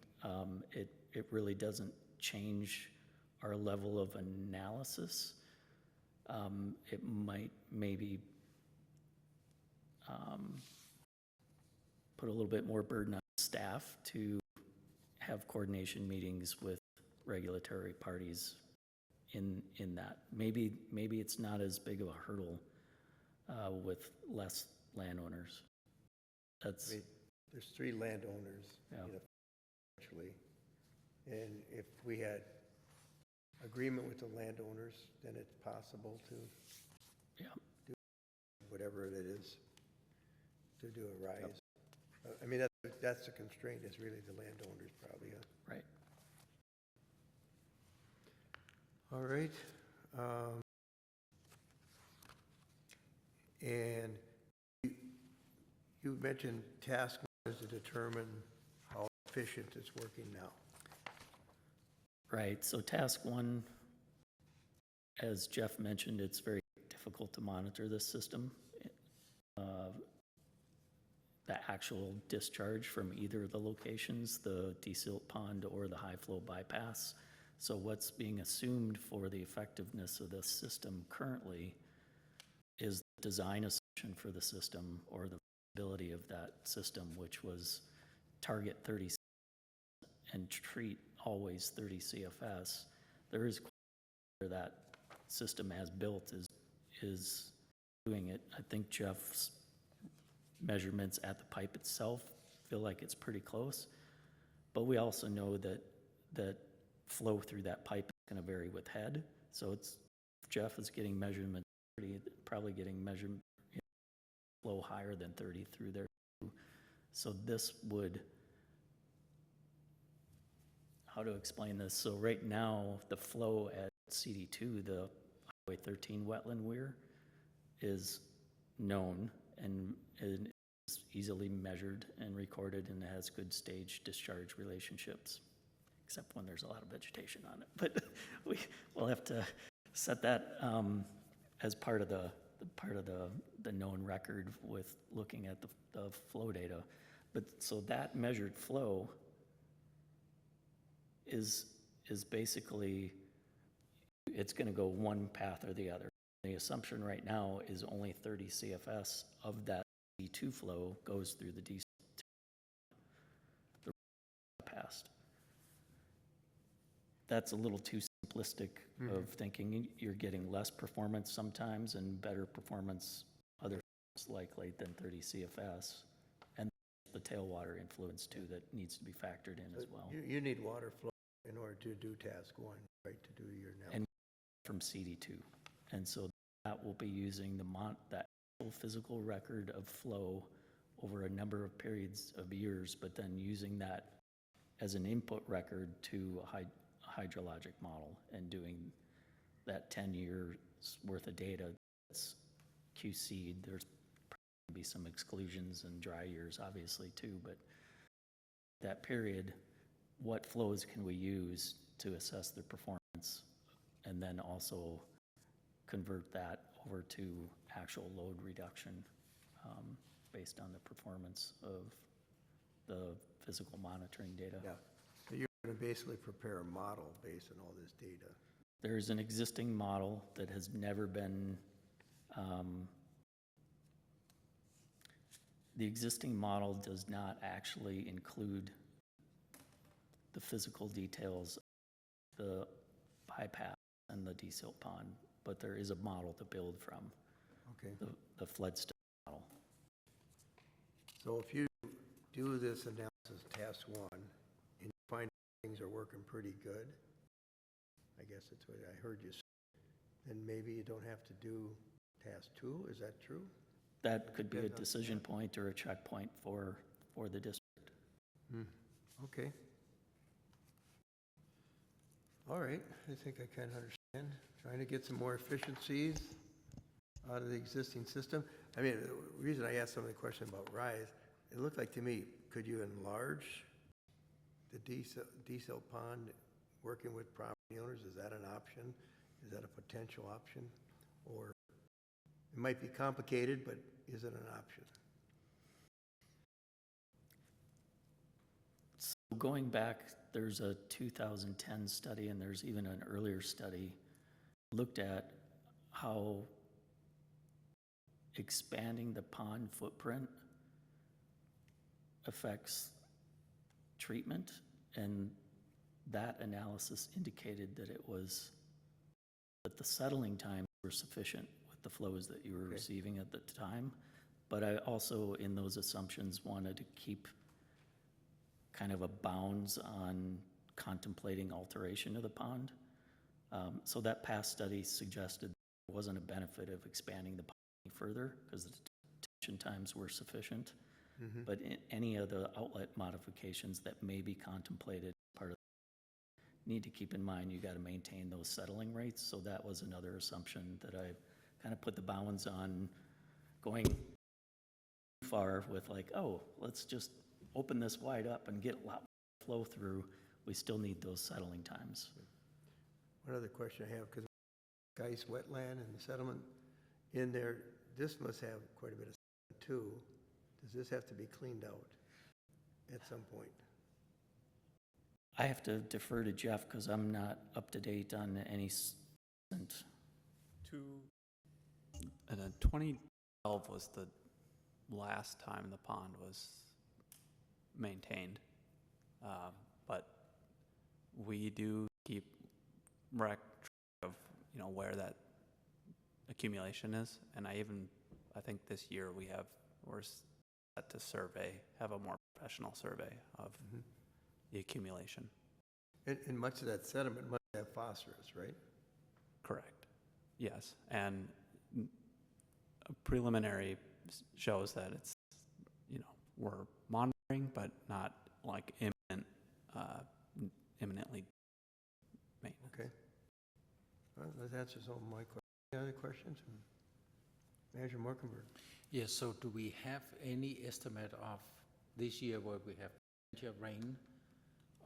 it really doesn't change our level of analysis. It might maybe put a little bit more burden on staff to have coordination meetings with regulatory parties in that. Maybe it's not as big of a hurdle with less landowners. That's, There's 3 landowners, Yeah. actually. And if we had agreement with the landowners, then it's possible to yeah, whatever it is, to do a rise. I mean, that's the constraint, is really the landowners probably. right. All right. And you mentioned task one is to determine how efficient it's working now. Right, so task one, as Jeff mentioned, it's very difficult to monitor this system. The actual discharge from either of the locations, the desilt pond or the high flow bypass. So what's being assumed for the effectiveness of this system currently is the design assumption for the system, or the ability of that system, which was target 30 and treat always 30 CFS. There is where that system as built is doing it. I think Jeff's measurements at the pipe itself feel like it's pretty close, but we also know that flow through that pipe is going to vary with head. So it's, if Jeff is getting measurement 30, probably getting measurement flow higher than 30 through there. So this would, how to explain this? So right now, the flow at CD2, the Highway 13 wetland weir, is known and is easily measured and recorded, and has good stage discharge relationships, except when there's a lot of vegetation on it. But we'll have to set that as part of the known record with looking at the flow data. But so that measured flow is basically, it's going to go one path or the other. The assumption right now is only 30 CFS of that D2 flow goes through the D2 past. That's a little too simplistic of thinking. You're getting less performance sometimes and better performance other likely than 30 CFS. And the tailwater influence too that needs to be factored in as well. You need water flow in order to do task one, right, to do your analysis. And from CD2. And so that will be using that physical record of flow over a number of periods of years, but then using that as an input record to a hydrologic model and doing that 10 years worth of data that's QC'd. There's probably be some exclusions and dry years obviously too, but that period, what flows can we use to assess their performance, and then also convert that over to actual load reduction based on the performance of the physical monitoring data. Yeah, so you're going to basically prepare a model based on all this data. There's an existing model that has never been, the existing model does not actually include the physical details of the bypass and the desilt pond, but there is a model to build from. Okay. The flood study model. So if you do this analysis, task one, and you find things are working pretty good, I guess that's what I heard you say, then maybe you don't have to do task two. Is that true? That could be a decision point or a checkpoint for the district. Okay. All right, I think I kind of understand. And trying to get some more efficiencies out of the existing system. I mean, the reason I asked some of the question about Rise, it looked like to me, could you enlarge the desal pond, working with property owners? Is that an option? Is that a potential option? Or it might be complicated, but is it an option? So going back, there's a 2010 study and there's even an earlier study looked at how expanding the pond footprint affects treatment, and that analysis indicated that the settling times were sufficient with the flows that you were receiving at the time. But I also, in those assumptions, wanted to keep kind of a bounds on contemplating alteration of the pond. So that past study suggested there wasn't a benefit of expanding the pond any further because the detention times were sufficient. But in any of the outlet modifications that may be contemplated part of need to keep in mind you got to maintain those settling rates. So that was another assumption that I kind of put the bounds on going too far with like, oh, let's just open this wide up and get a lot more flow through. We still need those settling times. One other question I have, because ice wetland and the settlement in there, this must have quite a bit of sediment too. Does this have to be cleaned out at some point? I have to defer to Jeff because I'm not up to date on any. And 2012 was the last time the pond was maintained, but we do keep track of where that accumulation is, and I think this year we're set to have a more professional survey of the accumulation. And much of that sediment must have phosphorus, right? Correct. Yes, and a preliminary shows that it's we're monitoring, but not like imminently maintenance. Okay. Well, that answers all my questions. Any other questions? Manager Morkenberg. Yes, so do we have any estimate of this year where we have plenty of rain,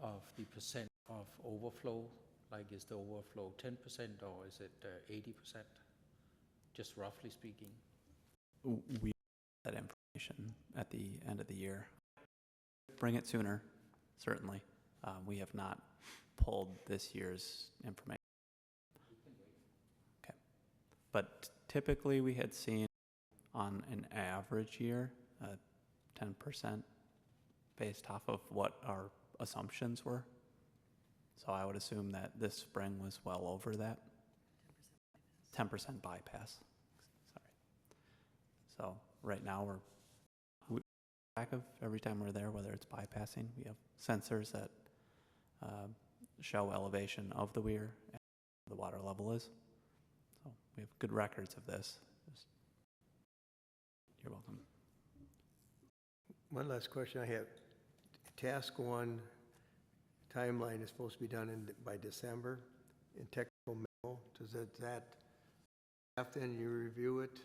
of the percent of overflow? Like, is the overflow 10% or is it 80%? Just roughly speaking. We have that information at the end of the year. Bring it sooner, certainly. We have not pulled this year's information. Okay. But typically we had seen on an average year, 10% based off of what our assumptions were. So I would assume that this spring was well over that. 10% bypass. Sorry. So right now we track of every time we're there, whether it's bypassing. We have sensors that show elevation of the weir and the water level is. So we have good records of this. You're welcome. One last question I have. Task 1 timeline is supposed to be done by December in technical memo. Does that after then you review it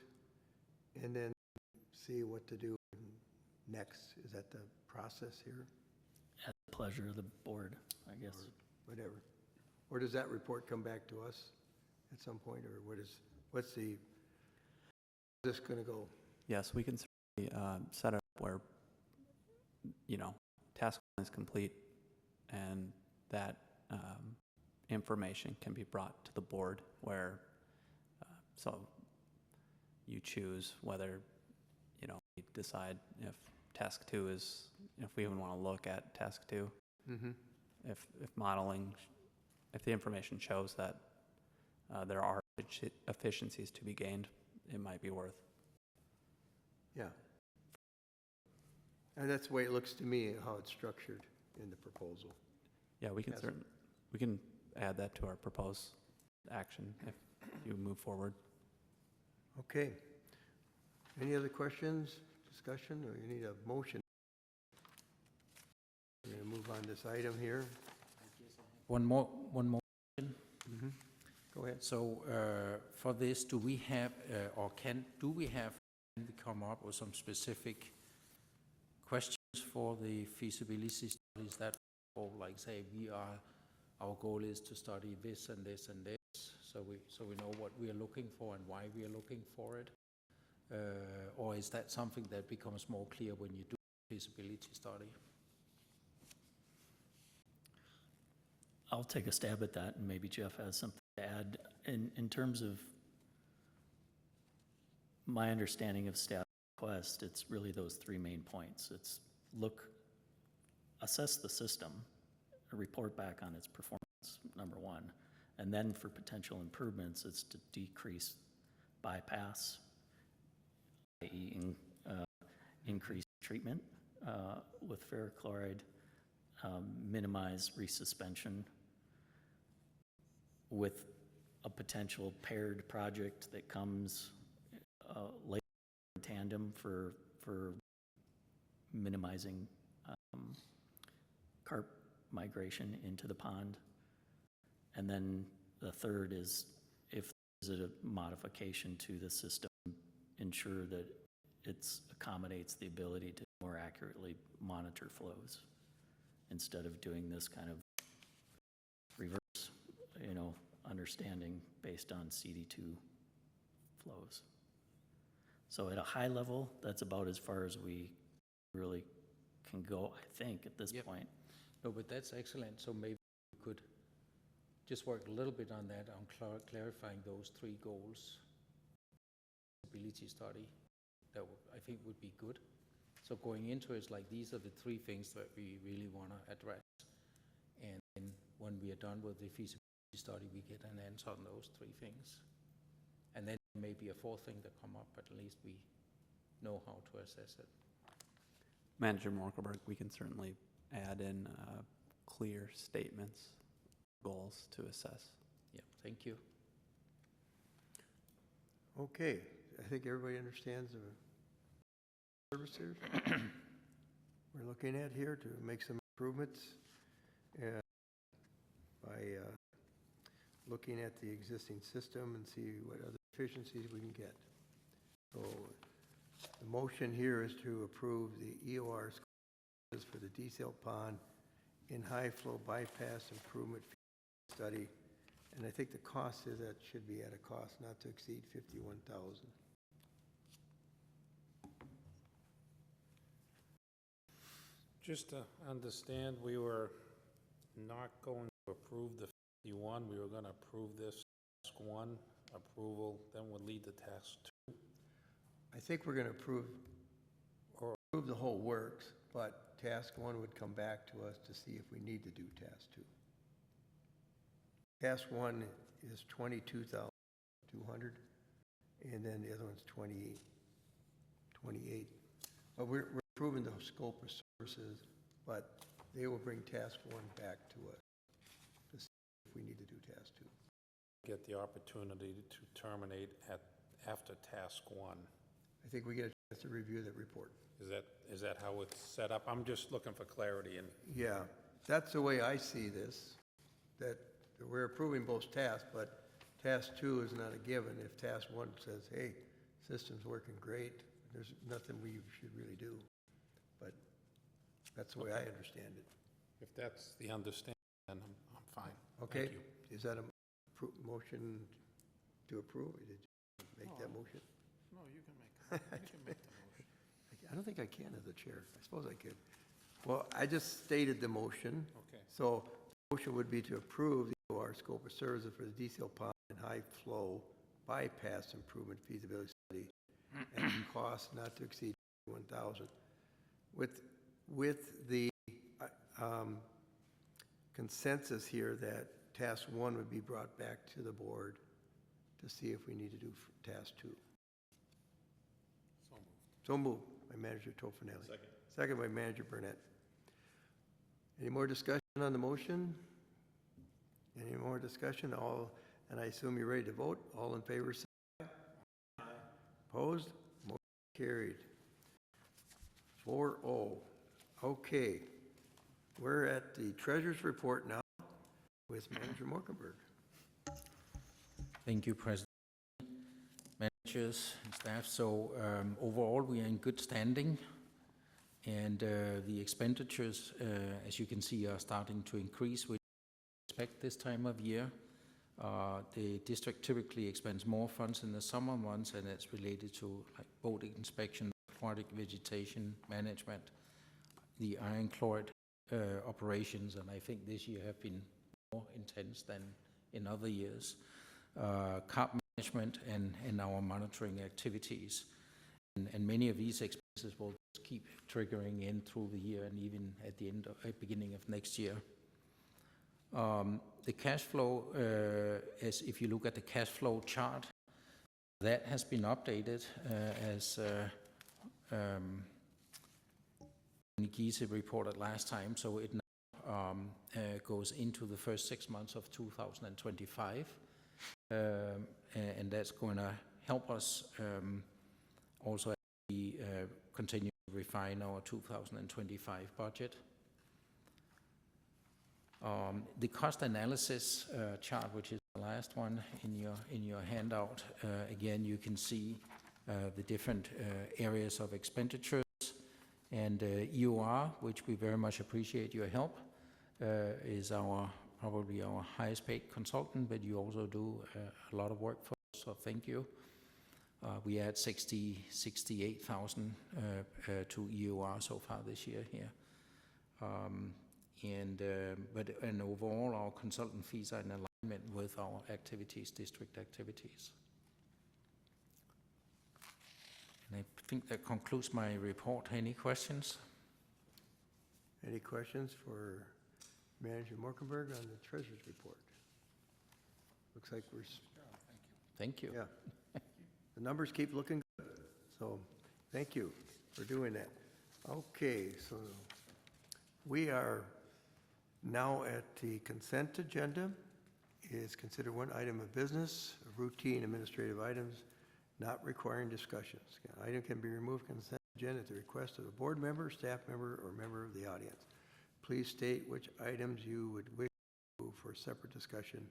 and then see what to do next? Is that the process here? At the pleasure of the board, I guess. Or whatever. Or does that report come back to us at some point, or what's this going to go? Yes, we can certainly set it up where, task 1 is complete and that information can be brought to the board where, so you choose whether, we decide if task 2 is, if we even want to look at task 2, if modeling, if the information shows that there are efficiencies to be gained, it might be worth. Yeah. And that's the way it looks to me, how it's structured in the proposal. Yeah, we can we can add that to our proposed action if you move forward. Okay. Any other questions, discussion, or you need a motion? We're going to move on this item here. One more. Go ahead. So for this, do we have, can we come up with some specific questions for the feasibility studies that, or like say, our goal is to study this and this and this, so we know what we are looking for and why we are looking for it? Or is that something that becomes more clear when you do a feasibility study? I'll take a stab at that, and maybe Jeff has something to add. In terms of my understanding of staff request, it's really those three main points. It's assess the system, report back on its performance, number one. And then for potential improvements, it's to decrease bypass, i.e. increase treatment with ferric chloride, minimize resuspension, with a potential paired project that comes later in tandem for minimizing carp migration into the pond. And then the third is, if there's a modification to the system, ensure that it accommodates the ability to more accurately monitor flows instead of doing this kind of reverse, understanding based on CD2 flows. So at a high level, that's about as far as we really can go, I think, at this point. No, but that's excellent. So maybe we could just work a little bit on that, on clarifying those three goals. Ability study, that I think would be good. So going into it, it's like these are the three things that we really want to address. And then when we are done with the feasibility study, we get an answer on those three things. And then maybe a fourth thing that come up, but at least we know how to assess it. Manager Morkelberg, we can certainly add in clear statements, goals to assess. Yeah, thank you. Okay, I think everybody understands the services we're looking at here to make some improvements by looking at the existing system and see what other efficiencies we can get. So the motion here is to approve the EOR for the desal pond in high flow bypass improvement study. And I think the cost is that should be at a cost not to exceed $51,000. Just to understand, we were not going to approve the 51, we were going to approve this task 1 approval, then would lead to task 2. I think we're going to approve the whole works, but task 1 would come back to us to see if we need to do task 2. Task 1 is $22,200, and then the other one's $28,000. But we're approving the scope of services, but they will bring task 1 back to us to see if we need to do task 2. Get the opportunity to terminate after task 1. I think we get a chance to review that report. Is that how it's set up? I'm just looking for clarity. And Yeah, that's the way I see this, that we're approving both tasks, but task 2 is not a given. If task 1 says, hey, system's working great, there's nothing we should really do. But that's the way I understand it. if that's the understanding, then I'm fine. Okay, Thank you. is that a motion to approve? Did you make that motion? No, you can make the motion. I don't think I can as the chair. I suppose I could. Well, I just stated the motion. Okay. So the motion would be to approve the OR scope of services for the desal pond and high flow bypass improvement feasibility study and cost not to exceed $1,000. With the consensus here that task 1 would be brought back to the board to see if we need to do task 2. So moved by Manager Tofinelli. Second. Second by Manager Burnett. Any more discussion on the motion? Any more discussion? And I assume you're ready to vote. All in favor, say aye. Aye. Opposed? Motion carried. 4-0. Okay. We're at the treasurer's report now with Manager Morkenberg. Thank you, President, managers, and staff. So overall, we are in good standing, and the expenditures, as you can see, are starting to increase. We expect this time of year. The district typically expends more funds in the summer months, and it's related to like boat inspection, aquatic vegetation management, the iron chloride operations, and I think this year have been more intense than in other years. Carp management and our monitoring activities. And many of these expenses will just keep triggering in through the year and even at the beginning of next year. The cash flow, as if you look at the cash flow chart, that has been updated as Giese reported last time, so it now goes into the first 6 months of 2025, and that's going to help us also as we continue to refine our 2025 budget. The cost analysis chart, which is the last one in your handout, again you can see the different areas of expenditures, and EOR, which we very much appreciate your help, is probably our highest paid consultant, but you also do a lot of work for us, so thank you. We add 68,000 to EOR so far this year here. And overall, our consultant fees are in alignment with our activities, district activities. And I think that concludes my report. Any questions? Any questions for Manager Morkenberg on the Treasurer's report? Looks like we're... Thank you. Yeah. The numbers keep looking good, so thank you for doing that. Okay, so we are now at the consent agenda. Is considered one item of business, routine administrative items not requiring discussions. An item can be removed from consent agenda at the request of a board member, staff member, or member of the audience. Please state which items you would wish to move for separate discussion.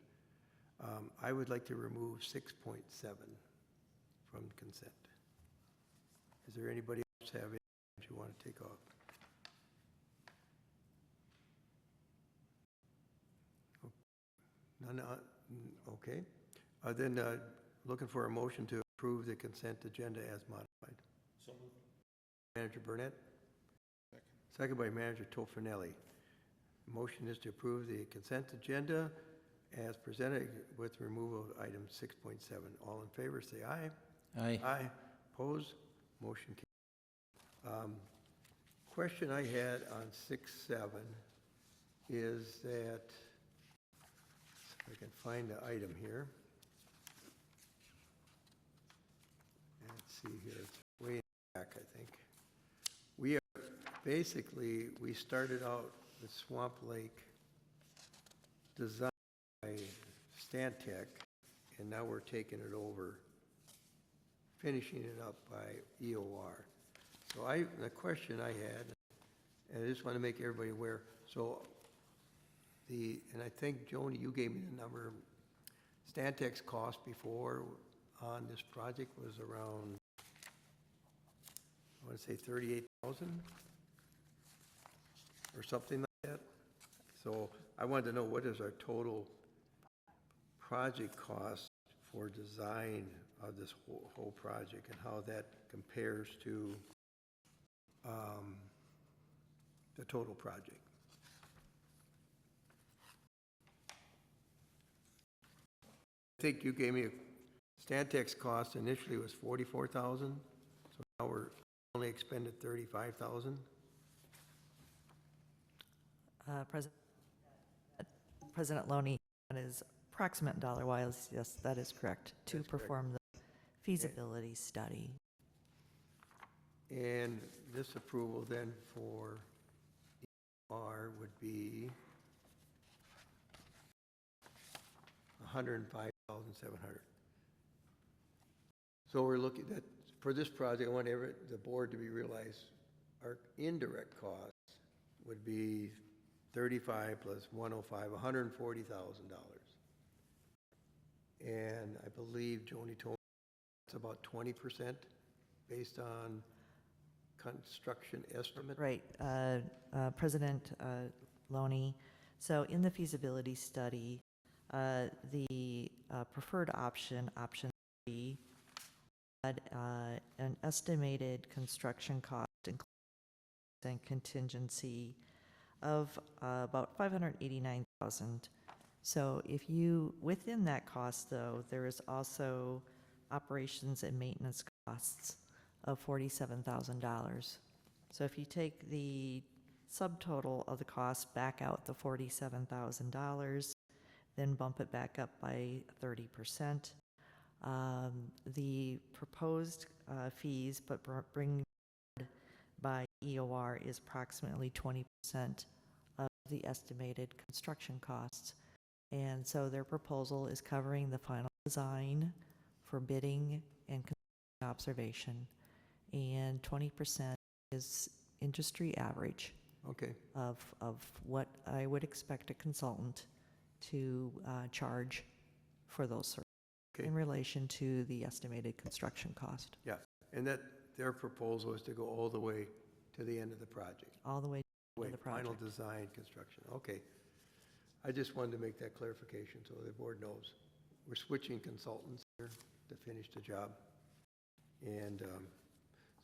I would like to remove 6.7 from consent. Is there anybody else have any items you want to take off? None, okay. Then looking for a motion to approve the consent agenda as modified. So moved. Manager Burnett? Second by Manager Tofinelli. Motion is to approve the consent agenda as presented with removal of item 6.7. All in favor, say aye. Aye. Aye. Opposed? Motion carried. Question I had on 6.7 is that, if I can find the item here. Let's see here, it's way back, I think. We are, basically, we started out the Swamp Lake design by Stantec, and now we're taking it over, finishing it up by EOR. So the question I had, and I just want to make everybody aware, so and I think, Joni, you gave me the number, Stantec's cost before on this project was around, I want to say 38,000 or something like that. So I wanted to know what is our total project cost for design of this whole project and how that compares to the total project. I think you gave me Stantec's cost initially was 44,000, so now we're only expended 35,000. President Loney, that is approximate dollar-wise, yes, that is correct, to That's perform the feasibility study. And this approval then for R would be 105,700. So we're looking at, for this project, I want the board to be realized our indirect costs would be 35 plus 105, $140,000. and I believe Joni told me it's about 20% based on construction estimate. Right, President Loney. So in the feasibility study, the preferred option, option 3, had an estimated construction cost and contingency of about $589,000. So if you, within that cost though, there is also operations and maintenance costs of $47,000. So if you take the subtotal of the cost, back out the $47,000, then bump it back up by 30%. The proposed fees, but bring by EOR, is approximately 20% of the estimated construction costs. And so their proposal is covering the final design for bidding and observation, and 20% is industry average Okay, of what I would expect a consultant to charge for those services okay. in relation to the estimated construction cost, Yeah, and that their proposal is to go all the way to the end of the project. all the way to Wait, the final project. design, construction, okay. I just wanted to make that clarification so the board knows. We're switching consultants here to finish the job. And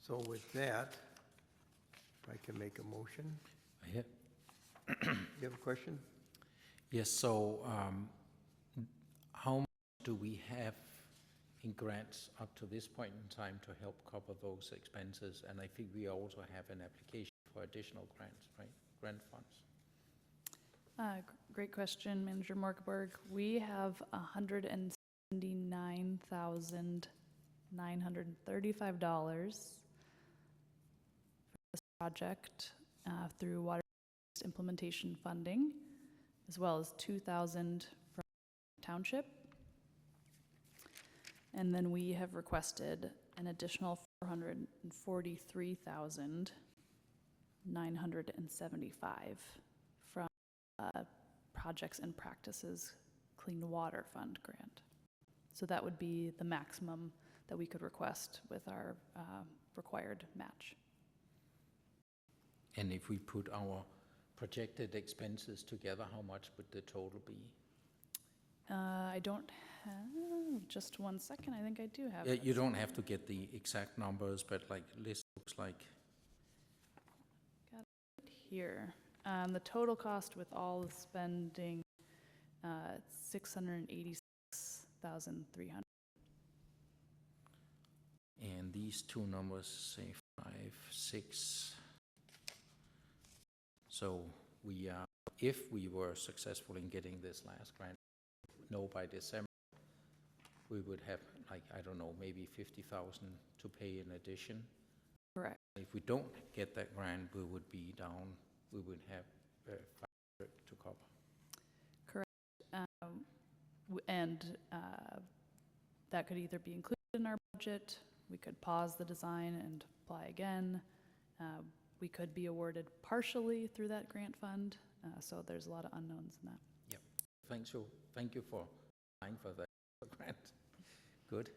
so with that, if I can make a motion. Yeah. You have a question? Yes, so how much do we have in grants up to this point in time to help cover those expenses? And I think we also have an application for additional grants, right? Grant funds. Great question, Manager Morkberg. We have $179,935 for this project through water implementation funding, as well as $2,000 from township. And then we have requested an additional $443,975 from Projects and Practices Clean Water Fund grant. So that would be the maximum that we could request with our required match. And if we put our projected expenses together, how much would the total be? I don't have, just one second, I think I do have. You don't have to get the exact numbers, but like list looks like. Got it here. The total cost with all the spending, $686,300. And these two numbers say 5, 6. So we are, if we were successful in getting this last grant, no, by December, we would have like, I don't know, maybe 50,000 to pay in addition. Correct. If we don't get that grant, we would be down, we would have 500 to cover. Correct. And that could either be included in our budget, we could pause the design and apply again. We could be awarded partially through that grant fund. So there's a lot of unknowns in that. Yep. Thank you for applying for that grant. Good.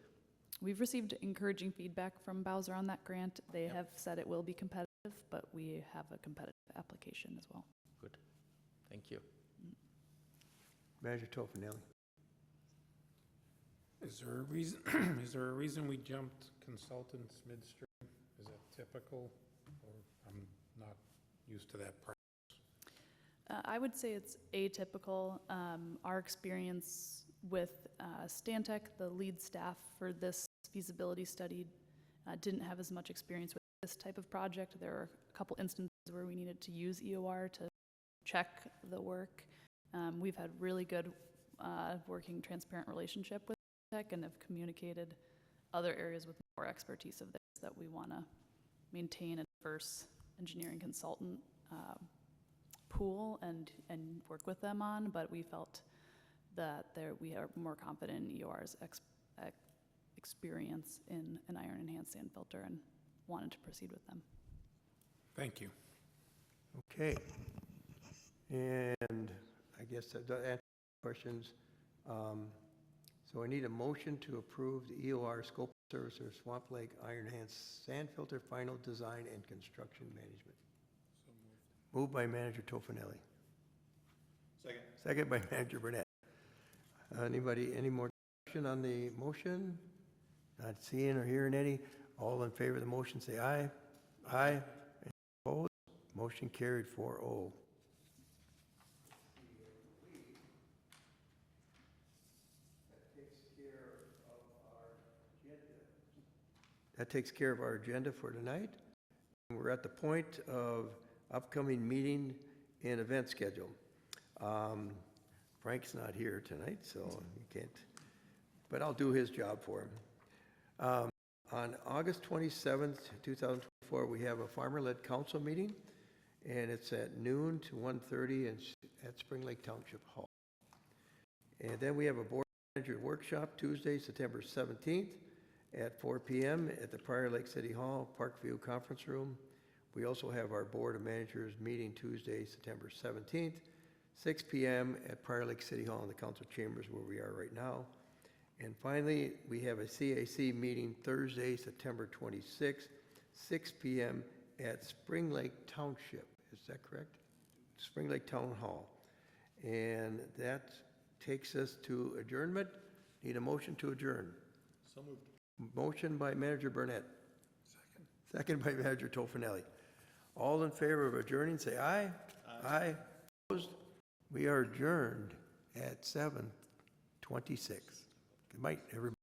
We've received encouraging feedback from Bowser on that grant. They have said it will be competitive, but we have a competitive application as well. Good. Thank you. Manager Tofinelli. Is there a reason, is there a reason we jumped consultants midstream? Is that typical, or I'm not used to that part? I would say it's atypical. Our experience with Stantec, the lead staff for this feasibility study, didn't have as much experience with this type of project. There were a couple instances where we needed to use EOR to check the work. We've had really good working transparent relationship with Stantec and have communicated other areas with more expertise of this that we want to maintain a diverse engineering consultant pool and work with them on, but we felt that we are more confident in EOR's experience in an iron enhanced sand filter and wanted to proceed with them. Thank you. Okay. And I guess that answers questions. So I need a motion to approve the EOR scope of service for Swamp Lake Iron Hands Sand Filter Final Design and Construction Management. Moved by Manager Tofinelli. Second. Second by Manager Burnett. Anybody, any more discussion on the motion? Not seeing or hearing any. All in favor of the motion, say aye. Aye. Any opposed? Motion carried 4-0. That takes care of our agenda for tonight. We're at the point of upcoming meeting and event schedule. Frank's not here tonight, so he can't, but I'll do his job for him. On August 27th, 2024, we have a farmer-led council meeting, and it's at noon to 1:30 at Spring Lake Township Hall. And then we have a board manager workshop Tuesday, September 17th at 4 p.m. at the Prior Lake City Hall, Parkview Conference Room. We also have our Board of Managers meeting Tuesday, September 17th, 6 p.m. at Prior Lake City Hall in the council chambers where we are right now. And finally, we have a CAC meeting Thursday, September 26th, 6 p.m. at Spring Lake Township. Is that correct? Spring Lake Town Hall. And that takes us to adjournment. Need a motion to adjourn. So moved. Motion by Manager Burnett. Second by Manager Tofinelli. All in favor of adjourning, say aye. Aye. Opposed? We are adjourned at 7:26. Good night, everybody.